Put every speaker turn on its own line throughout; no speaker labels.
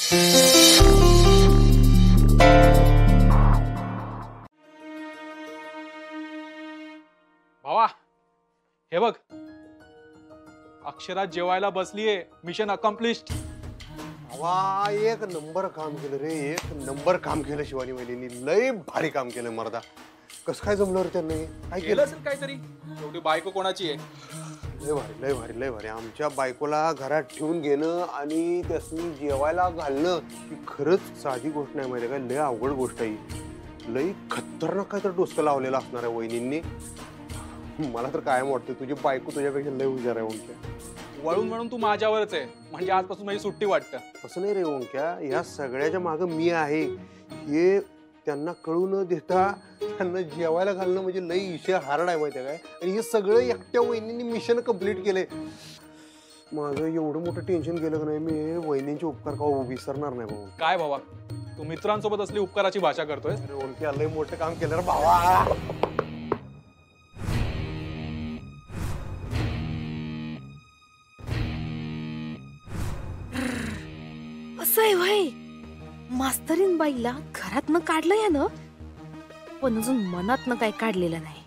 भावा हे बघ, अक्षरा जेवायला बसलीये. Mission accomplished.
वा एक नंबर काम केलं रे, एक नंबर काम केलं शिवानी वहिनींनी. लय भारी काम केलं मर्दा. कसं काय जमलं रे त्यांनी? काय केलं
असेल काहीतरी. एवढी बायको कोणाची आहे?
लय भारी लय भारी लय भारी. आमच्या बायकोला घरात ठेवून घेणं आणि त्यासनी जेवायला घालणं ही खरंच साधी गोष्ट नाही, माहिती काय? लय अवघड गोष्ट आहे. लय खतरनाक काय तर डोसकं लावलेलं असणार आहे वहिनींनी. मला तर कायम वाटतं तुझी बायको तुझ्यापेक्षा लय हुशार आहे ओंक्या.
वळून म्हणून तू माझ्यावरच आहे, म्हणजे आजपासून माझी सुट्टी वाटतं.
असं नाही रे ओंक्या, या सगळ्याच्या मागं मी आहे हे त्यांना कळू न देता त्यांना जेवायला घालणं म्हणजे लई विषय हार्ड आहे, माहिती आहे काय? आणि हे सगळं एकट्या वहिनींनी मिशन कंप्लीट केलंय. माझं एवढं मोठं टेन्शन गेलं का नाही, मी वहिनींचे उपकार का विसरणार नाही भाऊ.
काय भावा, तू मित्रांसोबत असली उपकाराची भाषा करतोय?
ओंक्या लय मोठं काम केलं रे भावा.
असं आहे भाई, मास्तरीन बाईला घरातनं काढलं या ना, पण अजून मनातनं काय काढलेलं नाही.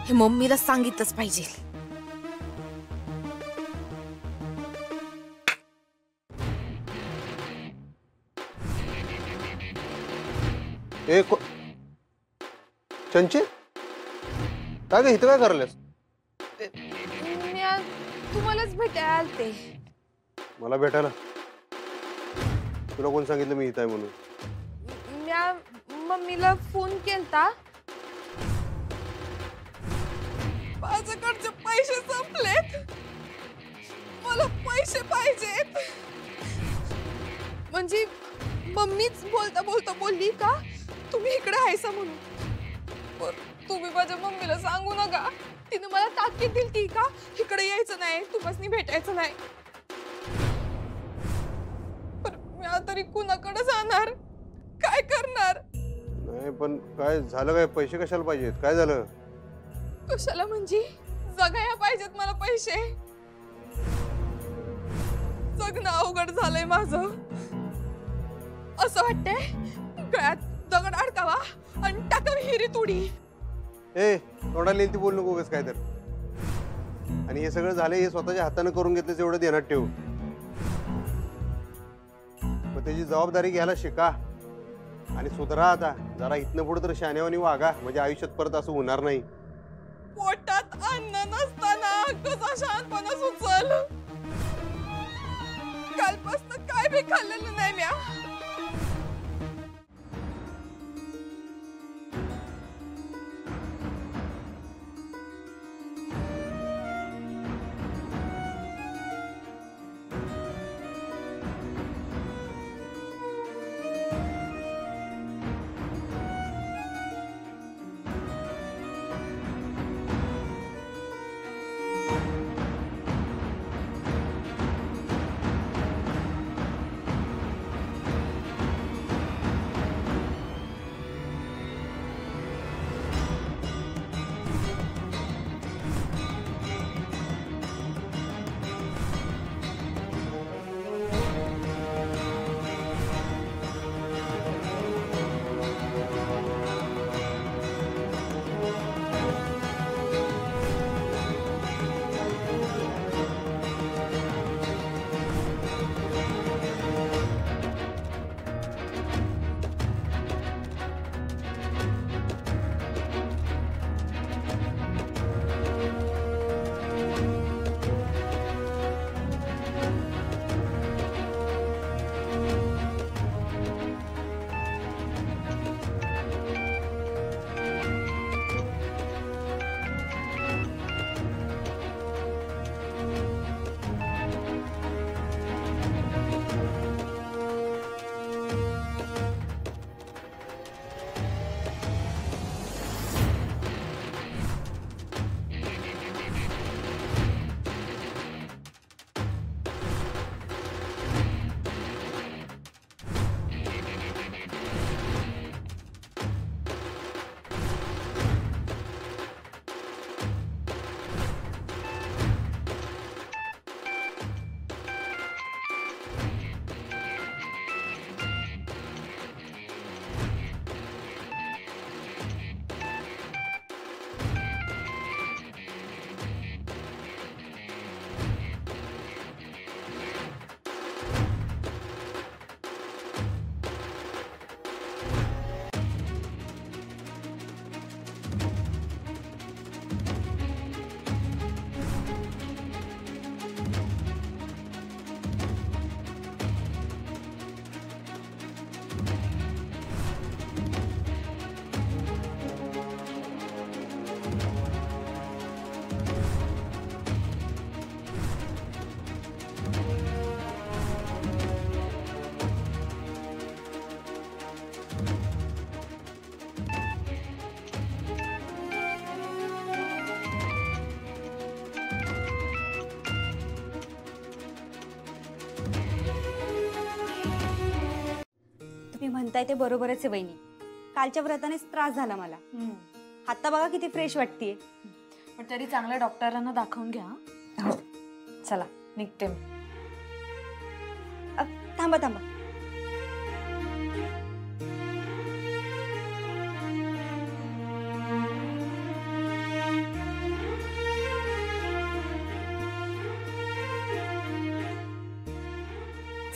हे मम्मीला सांगितलंच पाहिजे.
चंची काय ग इथं काय करायलास?
तुम्हालाच भेटायला आलते.
मला भेटायला? तुला कोण सांगितलं मी इथं आहे म्हणून?
म्या मम्मीला फोन केलता. माझ्याकडचे पैसे संपलेत, मला पैसे पाहिजेत. म्हणजे मम्मीच बोलता बोलता बोलली का तुम्ही इकडे आहेसा म्हणून. तुम्ही माझ्या मम्मीला सांगू नका. तिने मला ताकीद दिली का इकडे यायचं नाही, तुम्हाला भेटायचं नाही. तरी कुणाकडे जाणार, काय करणार?
नाही पण काय झालं? काय पैसे कशाला पाहिजेत? काय झालं?
कशाला म्हणजे जगायला पाहिजेत मला पैसे. जगणं अवघड झालंय माझं. असं वाटतंय गळ्यात दगड अडकावा आणि टाकावा हिरीत उडी.
ए तोंडाला ती बोल नको काय तर. आणि हे सगळं झालं हे स्वतःच्या हाताने करून घेतलं एवढं ध्यानात ठेव. त्याची जबाबदारी घ्यायला शिका आणि सुधरा. आता जरा इथनं पुढे तर शहाण्यावानी वागा, म्हणजे आयुष्यात परत असं होणार नाही.
पोटात अन्न नसताना कसा शहाणपणा सुचल. कालपासून काय बी खाल्लेलं नाही म्या.
म्हणताय ते बरोबरच आहे वहिनी. कालच्या व्रतानेच त्रास झाला मला. आता बघा किती फ्रेश वाटतेय.
पण तरी चांगल्या डॉक्टरांना दाखवून घ्या.
हो.
चला निघते मी.
थांबा थांबा.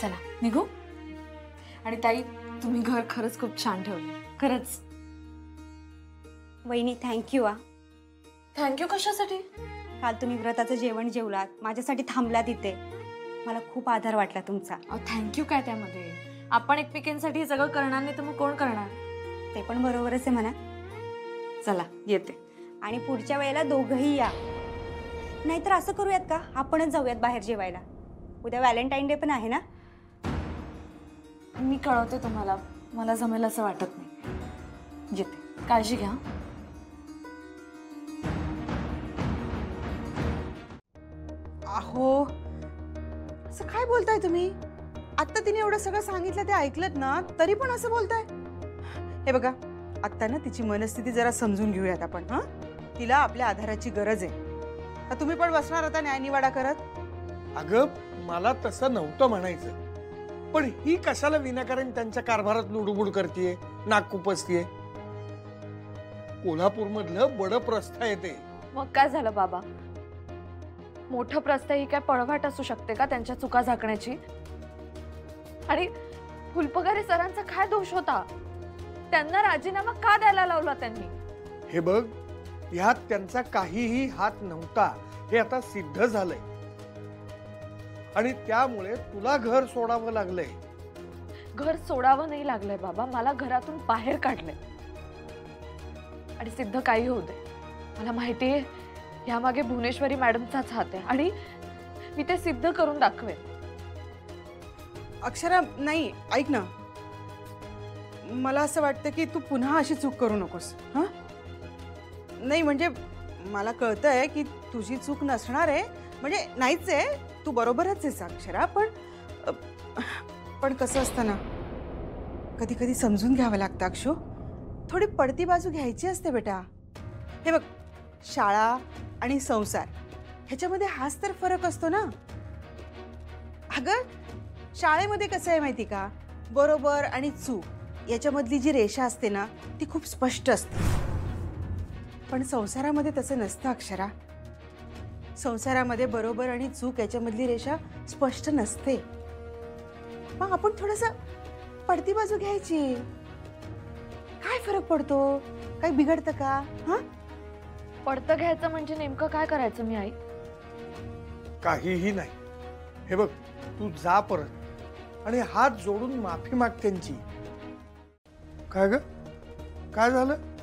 चला निघू. आणि ताई तुम्ही घर खरंच खूप छान ठेवलं. खरंच
वहिनी थँक्यू.
थँक्यू. कशासाठी?
काल तुम्ही व्रताचं जेवण जेवलात, माझ्यासाठी थांबलात इथे. मला खूप आधार वाटला तुमचा.
थँक्यू काय त्यामध्ये? आपण एकमेकांसाठी हे सगळं करणार नाही तर मग कोण करणार?
ते पण बरोबरच आहे म्हणा.
चला येते.
आणि पुढच्या वेळेला दोघंही या. नाहीतर असं करूयात का, आपणच जाऊयात बाहेर जेवायला. उद्या व्हॅलेंटाईन डे पण आहे ना.
मी कळवते तुम्हाला. मला जमेल असं वाटत नाही. येते. काळजी घ्या.
अहो असं काय बोलताय तुम्ही? आता तिने एवढं सगळं सांगितलं ते ऐकलत ना, तरी पण असं बोलताय? हे बघा, आता ना तिची मनस्थिती जरा समजून घेऊयात आपण. हा, तिला आपल्या आधाराची गरज आहे. तर तुम्ही पण बसणार आता न्यायनिवाडा करत?
अगं मला तसं नव्हतं म्हणायचं, पण ही कशाला विनाकारण त्यांच्या कारभारात लुडबुड करतेय, नाक खुपसतेय. कोल्हापूरमधलं बडं प्रस्थ आहे ते.
मग काय झालं बाबा? मोठं प्रस्थ ही काय पळवाट असू शकते का त्यांच्या चुका झाकण्याची? आणि फुलपगारे सरांचा काय दोष होता? त्यांना राजीनामा का द्यायला लावला त्यांनी?
हे बघ, ह्यात त्यांचा काहीही हात नव्हता हे आता सिद्ध झालंय. आणि त्यामुळे तुला घर सोडावं लागलंय.
घर सोडावं नाही लागलंय बाबा, मला घरातून बाहेर काढलंय. आणि सिद्ध काही होऊ दे, मला माहितीये यामागे भुवनेश्वरी मॅडमचाच हात आहे आणि मी ते सिद्ध करून दाखवेन.
अक्षरा नाही, ऐक ना, मला असं वाटतं की तू पुन्हा अशी चूक करू नकोस. हा नाही, म्हणजे मला कळतंय की तुझी चूक नसणार आहे, म्हणजे नाहीच आहे, तू बरोबरच आहेस अक्षरा. पण कसं असतं ना, कधी कधी समजून घ्यावं लागतं अक्षू. थोडी पडती बाजू घ्यायची असते बेटा. हे बघ, शाळा आणि संसार ह्याच्यामध्ये हाच तर फरक असतो ना. अगं शाळेमध्ये कसं आहे माहिती का, बरोबर आणि चूक याच्यामधली जी रेषा असते ना ती खूप स्पष्ट असते. पण संसारामध्ये तसं नसतं अक्षरा. संसारामध्ये बरोबर आणि चूक याच्यामधली रेषा स्पष्ट नसते. मग आपण थोडंसं पडती बाजू घ्यायची. काय फरक पडतो? काही बिघडतं का? हा,
पडतं घ्यायचं म्हणजे नेमकं काय करायचं मी आई?
काहीही नाही. हे बघ, तू जा परत आणि हात जोडून माफी माग त्यांची. काय ग, काय झालं?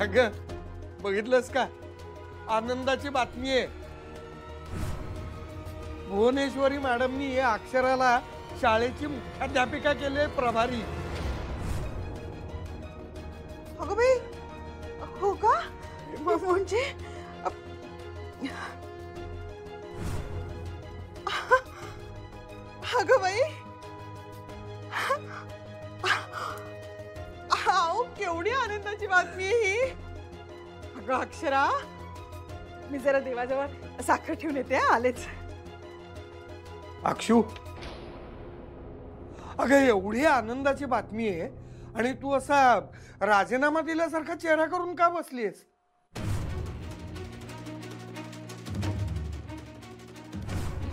अगं बघितलंस का, आनंदाची बातमी आहे. भुवनेश्वरी मॅडमनी अक्षराला शाळेची मुख्याध्यापिका केले प्रभारी.
अगं बाई, हो का? म्हणजे अगं बाई, केवढी आनंदाची बातमी आहे ही. अगं अक्षरा, मी जरा देवाजवळ साखर ठेवून येते, आलेच.
अक्षू, अगं एवढी आनंदाची बातमी आहे आणि तू असा राजीनामा दिल्यासारखा चेहरा करून का बसलीस?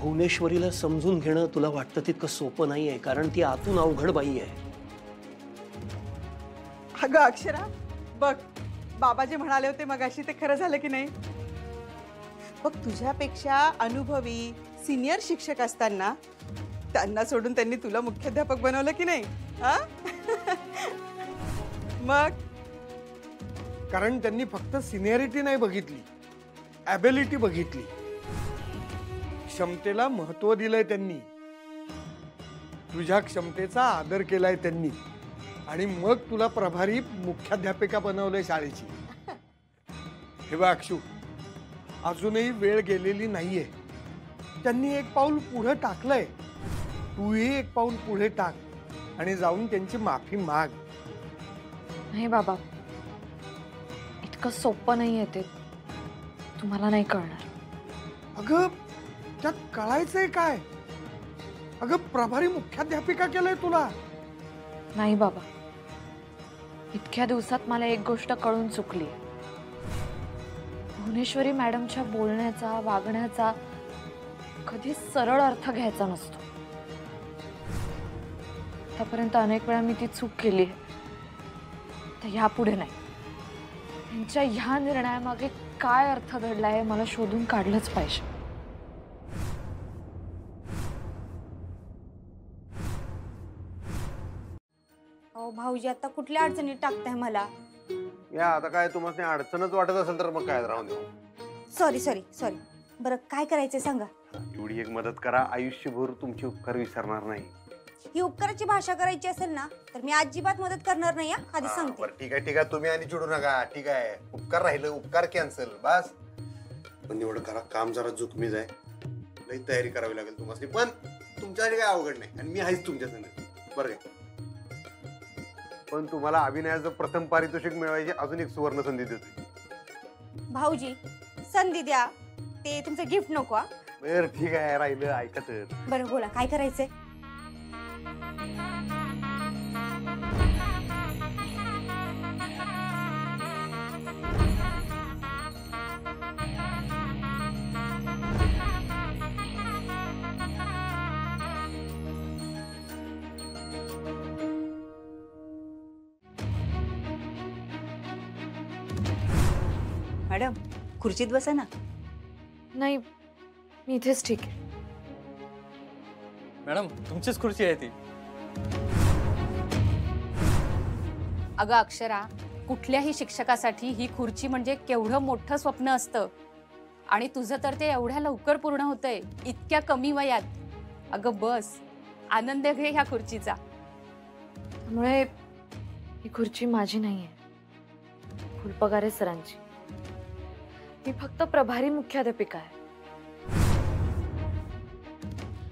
भुवनेश्वरीला समजून घेणं तुला वाटतं तितकं सोपं नाही आहे, कारण ती आतून अवघड बाई आहे.
अगं अक्षरा, बघ, बाबा जे म्हणाले होते मगाशी ते खरं झालं की नाही? बघ, तुझ्यापेक्षा अनुभवी सिनियर शिक्षक असताना त्यांना सोडून त्यांनी तुला मुख्याध्यापक बनवलं की नाही? हा मग
कारण त्यांनी फक्त सिनियरिटी नाही बघितली, ॲबिलिटी बघितली. क्षमतेला महत्व दिलंय त्यांनी, तुझ्या क्षमतेचा आदर केलाय त्यांनी, आणि मग तुला प्रभारी मुख्याध्यापिका बनवलंय शाळेची. हे बघ अक्षू, अजूनही वेळ गेलेली नाहीये. त्यांनी एक पाऊल पुढे टाकलंय, तूही एक पाऊल पुढे टाक आणि जाऊन त्यांची माफी माग.
नाही बाबा, इतकं सोपं नाहीये ते, तुम्हाला नाही कळणार.
अगं त्यात कळायचंय काय? अगं प्रभारी मुख्याध्यापिका केलंय तुला.
नाही बाबा, इतक्या दिवसात मला एक गोष्ट कळून चुकली. भुवनेश्वरी मॅडमच्या बोलण्याचा, वागण्याचा कधी सरळ अर्थ घ्यायचा नसतो. आतापर्यंत अनेक वेळा मी ती चूक केली, तर यापुढे नाही. त्यांच्या ह्या निर्णयामागे काय अर्थ दडलाय हे मला शोधून काढलंच पाहिजे.
अहो भाऊजी, आता कुठल्या अडचणीत टाकताय मला?
या आता काय तुम्हाला अडचणच वाटत असेल तर मग काय राहून देऊ.
Sorry sorry sorry. बरं काय करायचंय सांगा.
एवढी एक मदत करा, आयुष्यभर तुमचे उपकार विसरणार नाही.
ही उपकाराची भाषा करायची असेल ना तर मी अजिबात मदत करणार नाही. आधी सांगते.
बरं ठीक आहे ठीक आहे, तुम्ही आणि चिडू नका. ठीक आहे, उपकार राहिलं, उपकार कॅन्सल बस. पण एवढं करा, काम जरा जोखमीच आहे, लई तयारी करावी लागेल तुम्हाला. पण तुमच्यासाठी काय अवघड नाही आणि मी आहेच तुमच्या संग, बरं काय. पण तुम्हाला अभिनयाचं प्रथम पारितोषिक मिळवायची अजून एक सुवर्ण संधी देतो.
भाऊजी संधी द्या, ते तुमचं गिफ्ट नको.
बरं ठीक आहे, राहिलं ऐकत.
बरं बोला, काय करायचंय? मॅडम खुर्चीत बसा ना.
नाही, मी इथेच ठीक आहे.
मॅडम तुमचीच खुर्ची आहे ती.
अगं अक्षरा, कुठल्याही शिक्षकासाठी ही खुर्ची म्हणजे केवढं मोठं स्वप्न असतं, आणि तुझं तर ते एवढ्या लवकर पूर्ण होतंय, इतक्या कमी वयात. अगं बस, आनंद घे ह्या खुर्चीचा.
त्यामुळे ही खुर्ची माझी नाहीये, फुलपगारे सरांची. मी फक्त प्रभारी मुख्याध्यापिका आहे.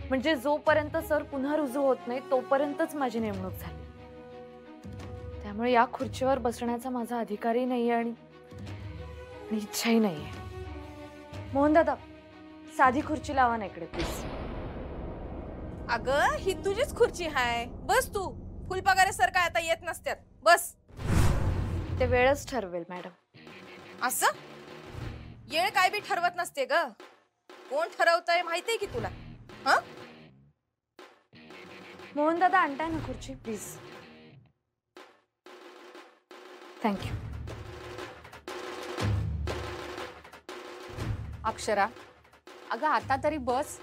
म्हणजे जोपर्यंत सर पुन्हा रुजू होत नाही तोपर्यंतच माझी नेमणूक झाली. त्यामुळे या खुर्चीवर बसण्याचा माझा अधिकारही नाहीये आणि इच्छाही नाहीये. मोहन दादा, साधी खुर्ची लावा ना इकडे प्लीज.
अगं ही तुझीच खुर्ची हाय, बस तू. फुलपगारे सर काय आता येत नसतात, बस.
ते वेळच ठरवेल मॅडम.
असं येळ काय बी ठरवत नसते ग. कोण ठरवतंय माहितीये की तुला? हा,
मोहन दादा आणताय ना खुर्ची प्लीज. थँक्यू.
अक्षरा, अगं आता तरी बस.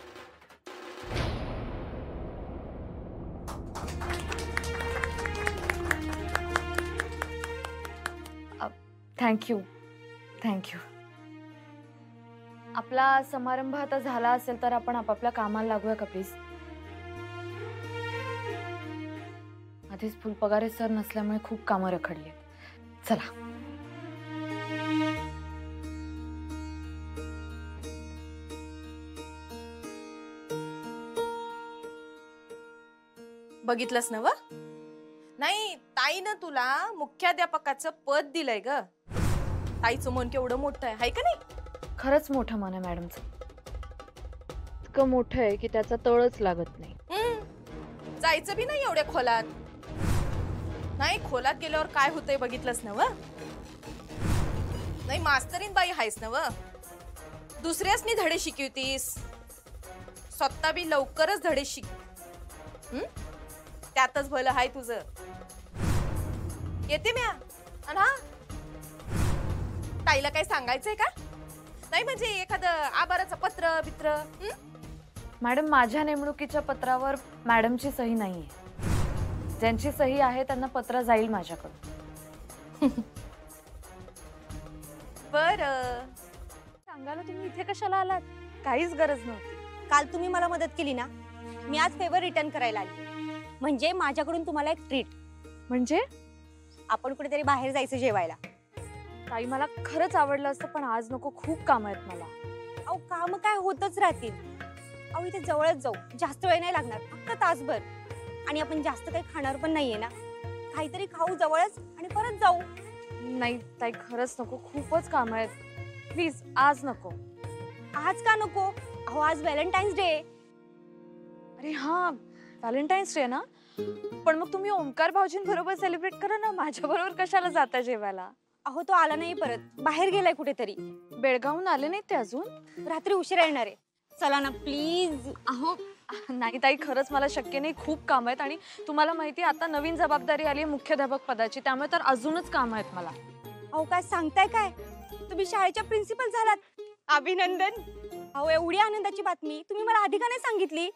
Thank you thank you. आपला समारंभ आता झाला असेल तर आपण आपापल्या कामाला लागूया का प्लीज. आधीच फुलपगारे सर नसल्यामुळे खूप कामं रखडली. चला.
बघितलंस ना व? नाही, ताईनं तुला मुख्याध्यापकाचं पद दिलंय ग. ताईचं मन केवढं मोठं आहे, हाय का नाही?
खरंच मोठं मन आहे मॅडमचं. इतकं मोठं आहे की त्याचा तळच लागत नाही.
जायचं बी नाही एवढ्या खोलात. नाही, खोलात गेल्यावर काय होतंय बघितलंस ना व? नाही, मास्तरीन बाई हायस ना व? दुसऱ्यासनी धडे शिकवतीस, स्वतः बी लवकरच धडे शिक. त्यातच भलं हाय तुझं. येते म्या. आणि हा, ताईला काय सांगायचंय का? नाही म्हणजे एखादं आभाराचं पत्र बित्र.
मॅडम, माझ्या नेमणुकीच्या पत्रावर मॅडमची सही नाहीये. ज्यांची सही आहे त्यांना पत्र जाईल माझ्याकडून. बरं, सांगायला तुम्ही इथे कशाला आलात? काहीच गरज नव्हती.
काल तुम्ही मला मदत केली ना, मी आज फेवर रिटर्न करायला आली. म्हणजे माझ्याकडून तुम्हाला एक ट्रीट.
म्हणजे
आपण कुठेतरी बाहेर जायचं जेवायला.
ताई मला खरंच आवडलं असतं, पण आज नको, खूप काम आहेत मला.
अहो काम काय होतच राहतील. अहो इथे जवळच जाऊ, जास्त वेळ नाही लागणार, फक्त तासभर. आणि आपण जास्त काही खाणार पण नाहीये ना, काहीतरी खाऊ जवळच आणि परत जाऊ.
नाही ताई, खरंच नको, खूपच काम आहेत. प्लीज आज नको.
आज का नको? अहो आज व्हॅलेंटाईन्स डे.
अरे हा, व्हॅलेंटाईन्स डे ना. पण मग तुम्ही ओंकार भाऊजींबरोबर सेलिब्रेट करा ना, माझ्या बरोबर कशाला जाता जेवायला?
अहो तो आला नाही परत, बाहेर गेलाय कुठेतरी.
बेळगावहून आले नाहीत ते अजून?
रात्री उशिरा येणार आहे. चला ना प्लीज.
अहो नाही ताई, खरंच मला शक्य नाही, खूप काम आहेत. आणि तुम्हाला माहिती आहे आता नवीन जबाबदारी आली आहे मुख्याध्यापक पदाची, त्यामुळे तर अजूनच काम आहेत मला.
अहो काय सांगताय काय? तुम्ही शाळेच्या प्रिन्सिपल झालात. अभिनंदन. अहो एवढी आनंदाची बातमी तुम्ही मला आधी का नाही सांगितली?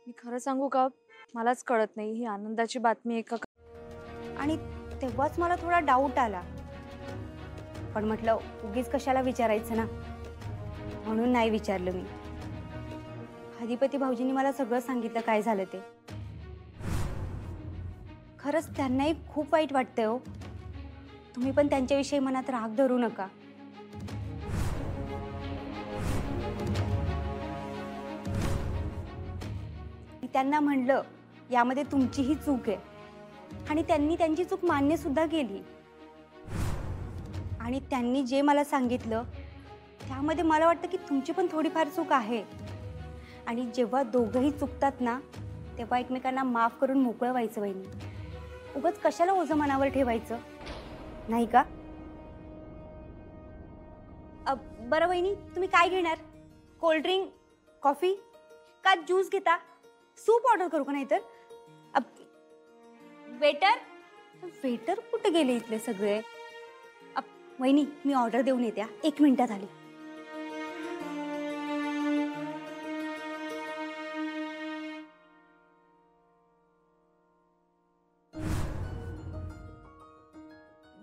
मी खरं सांगू का, मलाच कळत नाही ही आनंदाची बातमी आहे का.
आणि तेव्हाच मला थोडा डाऊट आला, पण म्हटलं उगीच कशाला विचारायचं ना, म्हणून नाही विचारलं मी. अधिपती भाऊजींनी मला सगळं सांगितलं काय झालं ते. खरंच त्यांनाही खूप वाईट वाटतंय हो. तुम्ही पण त्यांच्याविषयी मनात राग धरू नका. मी त्यांना म्हणलं यामध्ये तुमचीही चूक आहे, आणि त्यांनी त्यांची चूक मान्य सुद्धा केली. आणि त्यांनी जे मला सांगितलं त्यामध्ये मला वाटतं की तुमची पण थोडीफार चूक आहे. आणि जेव्हा दोघंही चुकतात ना, तेव्हा एकमेकांना माफ करून मोकळं व्हायचं. वहिनी, उगाच कशाला ओझं मनावर ठेवायचं, नाही का? बरं वहिनी, तुम्ही काय घेणार? कोल्ड्रिंक, कॉफी का ज्यूस घेता? सूप ऑर्डर करू का? नाही तर वेटर वेटर कुठे गेले इथले सगळे? वहिनी मी ऑर्डर देऊन येते, 1 मिनिटात आली.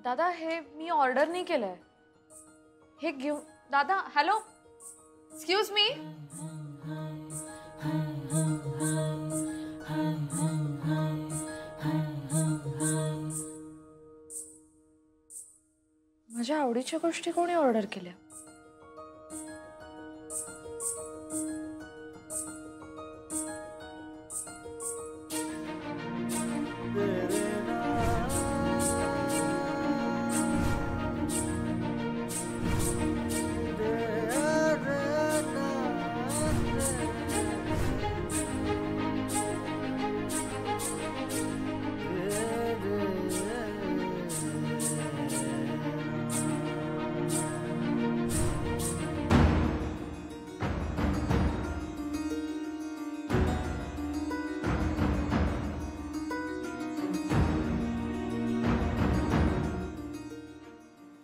दादा हे मी ऑर्डर नाही केलंय, हे घेऊन. दादा हॅलो, एक्सक्यूज मी. माझ्या आवडीच्या गोष्टी कोणी ऑर्डर केल्या?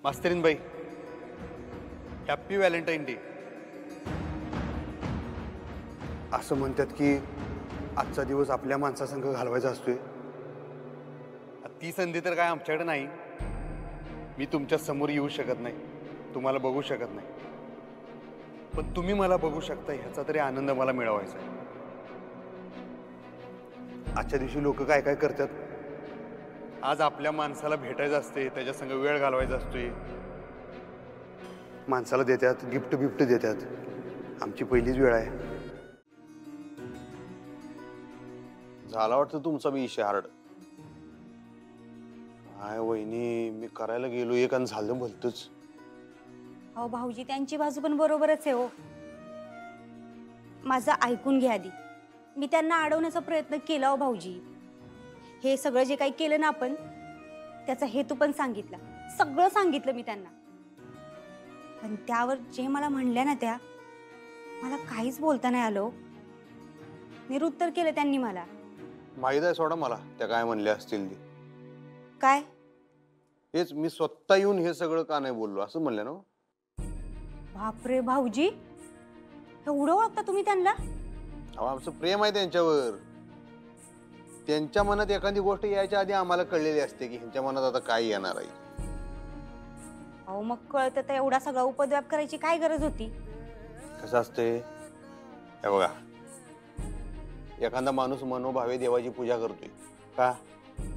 मास्तरीन बाई, हॅपी व्हॅलेंटाईन डे. असं म्हणतात की आजचा दिवस आपल्या माणसासंग घालवायचा असतोय. ती संधी तर काय आमच्याकडे नाही. मी तुमच्या समोर येऊ शकत नाही, तुम्हाला बघू शकत नाही, पण तुम्ही मला बघू शकता ह्याचा तरी आनंद मला मिळवायचा आहे. आजच्या दिवशी लोक काय काय करतात. आज आपल्या माणसाला भेटायचं असते, त्याच्या संग वेळ घालवायचा असतोय, माणसाला देतात, गिफ्ट बिफ्ट देतात. आमची पहिलीच वेळ आहे. झाला वाटतं तुमचा मी इशे हार्ड. काय वहिनी, मी करायला गेलो एक आणि झालं भलतंच.
अहो भाऊजी त्यांची बाजू पण बरोबरच आहे हो. माझं ऐकून घ्या आधी. मी त्यांना अडवण्याचा प्रयत्न केला हो भाऊजी. हे सगळं जे काही केलं ना आपण, त्याचा हेतू पण सांगितला, सगळं सांगितलं मी त्यांना. पण त्यावर जे मला म्हणल्या ना त्या, मला काहीच बोलता नाही आलो. निरुत्तर केलं त्यांनी मला.
माहीत आहे सोडा मला त्या काय म्हणल्या असतील ती.
काय?
हेच मी स्वतः येऊन हे सगळं का नाही बोललो असं म्हणलं ना.
बापरे भाऊजी, एवढं ओळखता तुम्ही त्यांना?
अहो आमचं प्रेम आहे त्यांच्यावर. त्यांच्या मनात एखादी गोष्ट यायच्या आधी आम्हाला कळलेली असते की ह्यांच्या मनात आता काय येणार आहे.
अहो मग कळतं तर एवढा सगळा उपद्व्याप करायची काय गरज होती?
कसं असते हे बघा, एखादा माणूस मनोभावे देवाची पूजा करतोय का,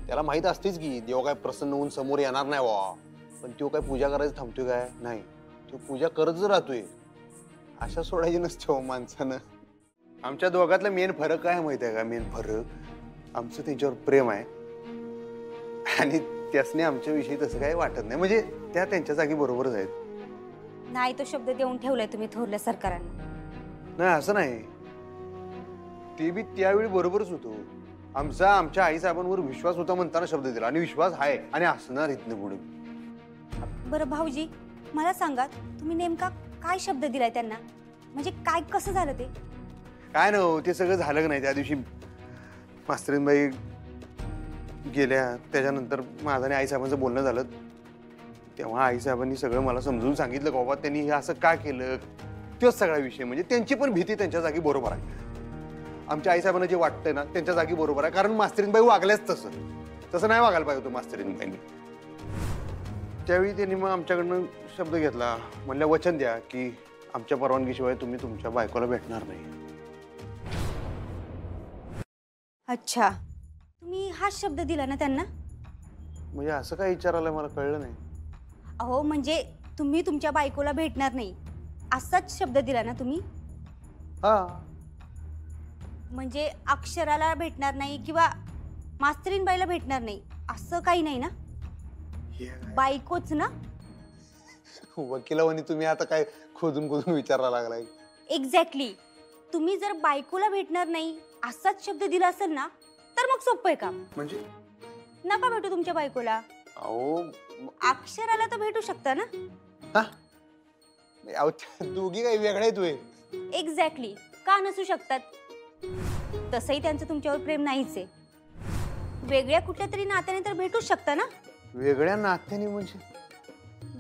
त्याला माहित असतेच की देव काय प्रसन्न होऊन समोर येणार नाही वा, पण तो काय पूजा करायचं थांबतोय काय? नाही, तो पूजा करत राहतोय. अशा सोडायची नसते हो माणसानं. आमच्या दोघातला मेन फरक काय माहिती आहे का? मेन फरक आमचं त्यांच्यावर प्रेम आहे आणि त्यासने आमच्याविषयी तसं काही वाटत नाही. म्हणजे त्या त्यांच्या जागी बरोबरच आहेत.
नाही तो शब्द देऊन ठेवलाय तुम्ही थोरल्या सरकारांना.
नाही असं नाही, ते बी त्यावेळी बरोबरच होतो. आमच्या आईसाहेबांवर विश्वास होता म्हणताना शब्द दिला आणि विश्वास आहे आणि असणार इथनं पुढे.
बरं भाऊजी मला सांगा, तुम्ही नेमका काय शब्द दिलाय त्यांना? म्हणजे काय कसं झालं ते?
काय ना ते सगळं झालं का नाही. त्या दिवशी मास्तरीनबाई गेल्या, त्याच्यानंतर माझं आणि आईसाहेबांचं बोलणं झालं. तेव्हा आईसाहेबांनी सगळं मला समजून सांगितलं की बाबा त्यांनी हे असं का केलं. तोच सगळा विषय. म्हणजे त्यांची पण भीती त्यांच्या जागी बरोबर आहे. आमच्या आईसाहेबांना जे वाटतंय ना त्यांच्या जागी बरोबर आहे, कारण मास्तरीनबाई वागल्याच तसं नाही वागायला पाहिजे होतं मास्तरीनबाईंनी. त्यावेळी त्यांनी मग आमच्याकडनं शब्द घेतला, म्हणल्या वचन द्या की आमच्या परवानगीशिवाय तुम्ही तुमच्या बायकोला भेटणार नाही.
अच्छा, तुम्ही हा शब्द दिला ना त्यांना?
म्हणजे असं काय विचारायला मला कळलं नाही.
अहो म्हणजे तुम्ही तुमच्या बायकोला भेटणार नाही असाच शब्द दिला ना तुम्ही?
हा,
म्हणजे अक्षराला भेटणार नाही किंवा मास्तरीनबाईला भेटणार नाही असं काही नाही ना? बायकोच ना?
वकिलावानी तुम्ही आता काय खोदून विचारायला लागलाय.
एक्झॅक्टली. तुम्ही जर बायकोला भेटणार नाही असाच शब्द दिला असेल ना तर मग सोपं आहे काम.
म्हणजे
नका भेटू तुमच्या बायकोला.
अहो
अक्षराला तर भेटू शकता ना?
दोघी काही वेगळ्या आहेत होय.
एक्झॅक्टली. का नसू शकतात? तसंही त्यांचं तुमच्यावर प्रेम नाहीच आहे. वेगळ्या कुठल्या तरी नात्याने तर भेटूच शकता ना?
वेगळ्या नात्याने म्हणजे?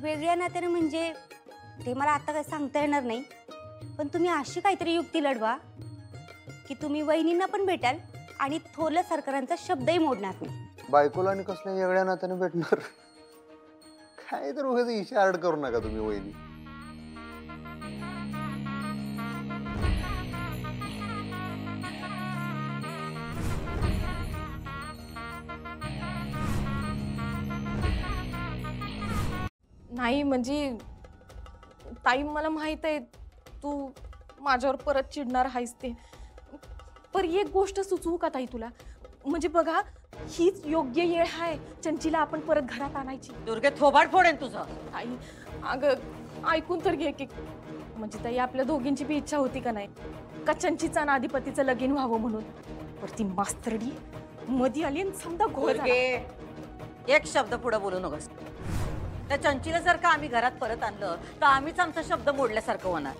वेगळ्या नात्याने म्हणजे ते मला आता काय सांगता येणार नाही, पण तुम्ही अशी काहीतरी युक्ती लढवा की तुम्ही वहिनींना पण भेटाल आणि थोरल्या सरकारांचा शब्दही मोडणार नाही.
बायकोला आणि कसल्या वेगळ्या नात्याने भेटणार? काय तर उगाच इशारा करू नका तुम्ही वहिनी.
नाही म्हणजे ताई मला माहित आहे तू माझ्यावर परत चिडणार आहेस ते, पर एक गोष्ट सुचवू का ताई तुला? म्हणजे बघा हीच योग्य वेळ आहे चंचीला आपण परत घरात आणायची.
दुर्गे थोबाड फोडेन तुझं.
ताई अगं ऐकून तर घे की, म्हणजे ताई आपल्या दोघींची बी इच्छा होती का नाही का चंचीचा आणि अधिपतीचं लगीन व्हावं म्हणून, पर ती मास्तरडी मधी आली आणि समजा घोळ झाला.
एक शब्द पुढे बोलू नकोस. त्या चंचीला जर का आम्ही घरात परत आणलं तर आम्हीच आमचा शब्द मोडल्यासारखं होणार.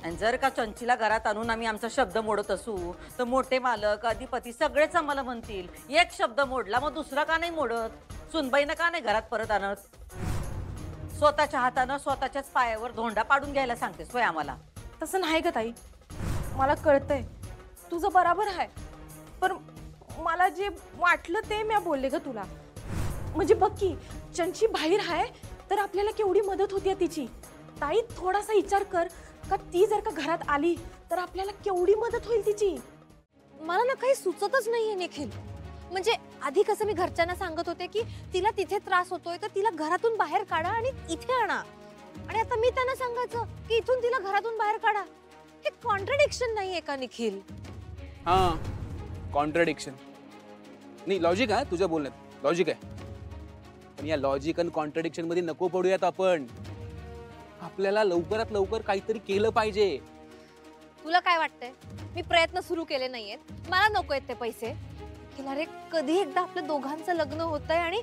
आणि जर का चंचीला घरात आणून आम्ही आमचा शब्द मोडत असू तर मोठे मालक अधिपती सगळेच आम्हाला म्हणतील एक शब्द मोडला मग दुसरा का नाही मोडत, सुनबाईनं का नाही घरात परत आणत. स्वतःच्या हातानं स्वतःच्याच पायावर धोंडा पाडून घ्यायला सांगतेस होय आम्हाला.
तसं नाही का ताई, मला कळतंय तुझं बरोबर आहे, पण मला जे वाटलं ते मी बोलले ग तुला. म्हणजे बघ की चंची बाहेर आहे तर आपल्याला केवढी मदत होती तिची. ताई थोडासा विचार कर का ती जर का घरात आली तर आपल्याला केवढी मदत होईल तिची.
मला ना काही सुचतच नाहीये निखिल. म्हणजे आधी कसं मी घरच्यांना सांगत होते की तिला तिथे त्रास होतोय तर तिला घरातून बाहेर काढा आणि इथे आणा, आणि आता मी त्यांना सांगायचं की इथून तिला घरातून बाहेर काढा. हे कॉन्ट्रडिक्शन नाहीये का निखिल?
हा, कॉन्ट्रडिक्शन नाही, लॉजिक आहे तुझ्या बोलण्यात, लॉजिक आहे. पण या लॉजिक आणि कॉन्ट्रडिक्शन मध्ये नको पडूयात आपण. आपल्याला लवकरात लवकर काहीतरी केलं पाहिजे.
तुला काय वाटतंय मी प्रयत्न सुरू केले नाहीयेत? मला नको आहेत ते पैसे. रे कधी एकदा आपल्या दोघांचं लग्न होतंय आणि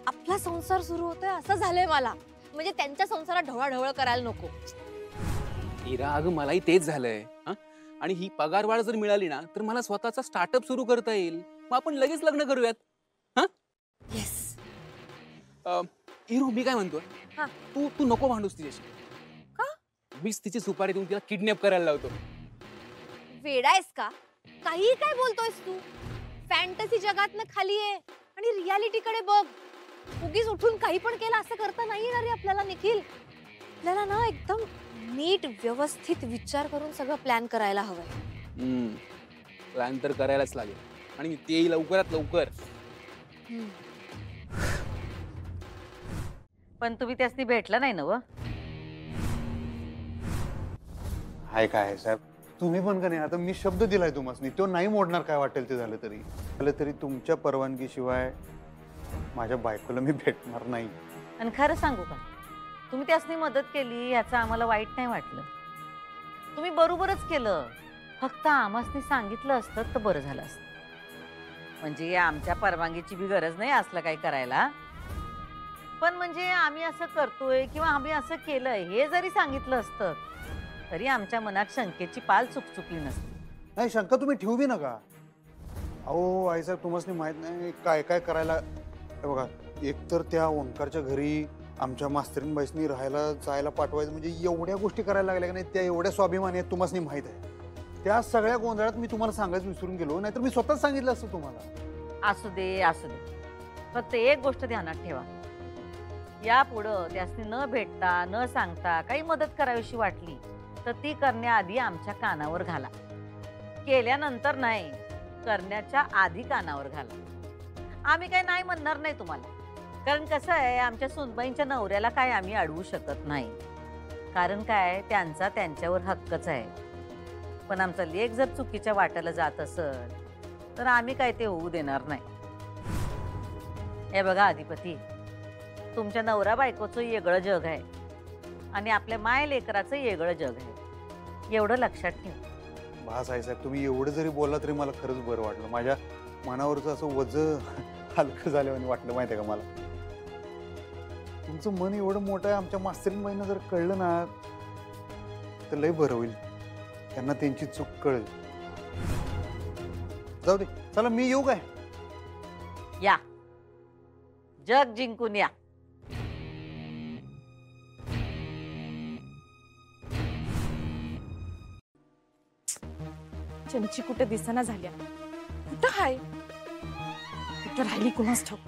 आपला संसार सुरू होतोय असं झालंय मला. म्हणजे त्यांच्या संसारात ढवळाढवळ करायला नको.
इरा अगं मलाही तेच झालंय. आणि ही पगारवाढ जर मिळाली ना तर मला स्वतःचा स्टार्टअप सुरू करता येईल. मग आपण लगेच लग्न करूयात. हा
येस.
इरू मी काय म्हणतोय, तू नको भांडूस तिच्याशी.
का?
मीच तिची सुपारी देऊन तिला किडनॅप करायला लावतो.
वेडायस का? काही काय बोलतोयस तू? फॅन्टसी जगातनं खाली आहे आणि रियालिटी कडे बघ. उगीच उठून काही पण केलं असं करता नाही येणार रे आपल्याला निखिल. आपल्याला ना एकदम नीट व्यवस्थित विचार करून सगळं प्लॅन करायला हवंय.
प्लॅन तर करायलाच लागेल आणि तेही लवकरात लवकर.
पण तुम्ही त्यासनी भेटला नाही ना व?
हाय काय साहेब, तुम्ही पण का नाही, आता मी शब्द दिलाय तुम्हाला, तो नाही मोडणार, काय वाटेल ते झालं तरी तुमच्या परवानगीशिवाय माझ्या बायकोला मी भेटणार नाही.
आणि खरं सांगू का, तुम्ही त्यासनी मदत केली याचं आम्हाला वाईट नाही वाटलं. तुम्ही बरोबरच केलं, फक्त आम्हासनी सांगितलं असतं तर बरं झालं असतं. म्हणजे आमच्या परवानगीची बी गरज नाही असलं काही करायला, पण म्हणजे आम्ही असं करतोय किंवा आम्ही असं केलंय हे जरी सांगितलं असतं तरी आमच्या मनात शंकेची पाल चुकचुकली नसती.
नाही, शंका तुम्ही ठेवू बी नका. अहो आईसाहेब, तुम्हाला माहित नाही काय काय करायला. बघा, एकतर त्या ओंकारच्या घरी आमच्या मास्तरीनबाईसनी राहायला जायला पाठवायचं म्हणजे एवढ्या गोष्टी करायला लागल्या की नाही, त्या एवढ्या स्वाभिमानी आहेत तुम्हाला माहित आहे. त्या सगळ्या गोंधळात मी तुम्हाला सांगायचं विसरून गेलो, नाहीतर मी स्वतःच सांगितलं असतं तुम्हाला.
असू दे असू दे, फक्त एक गोष्ट ध्यानात ठेवा, यापुढं त्यासनी न भेटता न सांगता काही मदत करावीशी वाटली तर ती करण्याआधी आमच्या कानावर घाला. केल्यानंतर नाही, करण्याच्या आधी कानावर घाला. आम्ही काही नाही म्हणणार नाही तुम्हाला, कारण कसं आहे, आमच्या सुनबाईंच्या नवऱ्याला काय आम्ही अडवू शकत नाही. कारण काय, त्यांचा त्यांच्यावर हक्कच आहे. पण आमचा लेक जर चुकीच्या वाट्याला जात असेल तर आम्ही काय ते होऊ देणार नाही. हे बघा अधिपती, तुमच्या नवरा बायकोचं वेगळं जग आहे आणि आपल्या माय लेकराचं वेगळं जग आहे, एवढं लक्षात ठेवा.
बास आहे साहेब, तुम्ही एवढं जरी बोलला तरी मला खरंच बरं वाटलं. माझ्या मनावरचं असं वज हलकं झाल्याने वाटलं, माहिती आहे का मला. तुमचं मन एवढं मोठं आहे, आमच्या मास्तरीनबाईंना जर कळलं ना तर लय बरं होईल, त्यांना त्यांची चूक कळेल. जाऊ दे, चला मी येऊ काय?
या, जग जिंकून या.
चंची कुठे दिसना झाल्या, कुठं हाय, कुठं राहिली कुणास ठाऊक.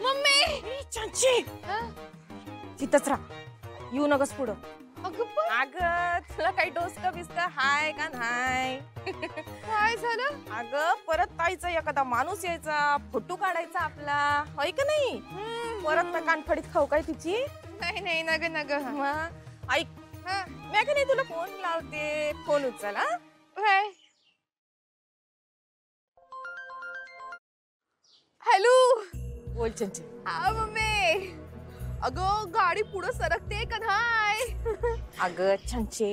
मम्मी,
चंची तिथंच राहा, येऊ नकस पुढं.
अगं तुला काही डोसका बिस्का हाय का नाही? काय झालं?
अगं परत ताईचा एखादा माणूस यायचा, फोटो काढायचा आपला, होय का नाही? परत काय कानफडीत खाऊ काय तिची?
नाही नाही, नग नग.
ऐक, मी का नाही तुला फोन लावते, फोन उचल.
हॅलो,
बोल चंची.
हा मम्मी, अगं गाडी पुढे सरकते का नाही?
अगं चंचे,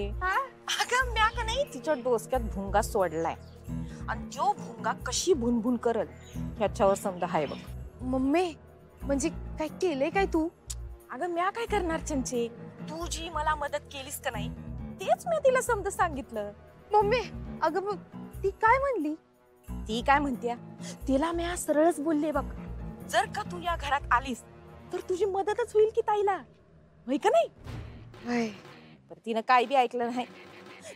अगं म्या का नाही तिच्या डोसक्यात भुंगा सोडलाय आणि जो भुंगा कशी भुनभुन करल ह्याच्यावर समजा हाय बघ.
मम्मी, म्हणजे काय केलंय काय तू?
अगं म्या काय करणार चंचे, तू जी मला मदत केलीस का नाही तेच मी तिला समजा सांगितलं.
मम्मी, अगं मग ती काय म्हणली?
ती काय म्हणत्या, तिला म्या सरळच बोलले बघ, जर का तू या घरात आलीस तर तुझी मदतच होईल की ताईला, होय का नाही? पण तिनं काय बी ऐकलं नाही,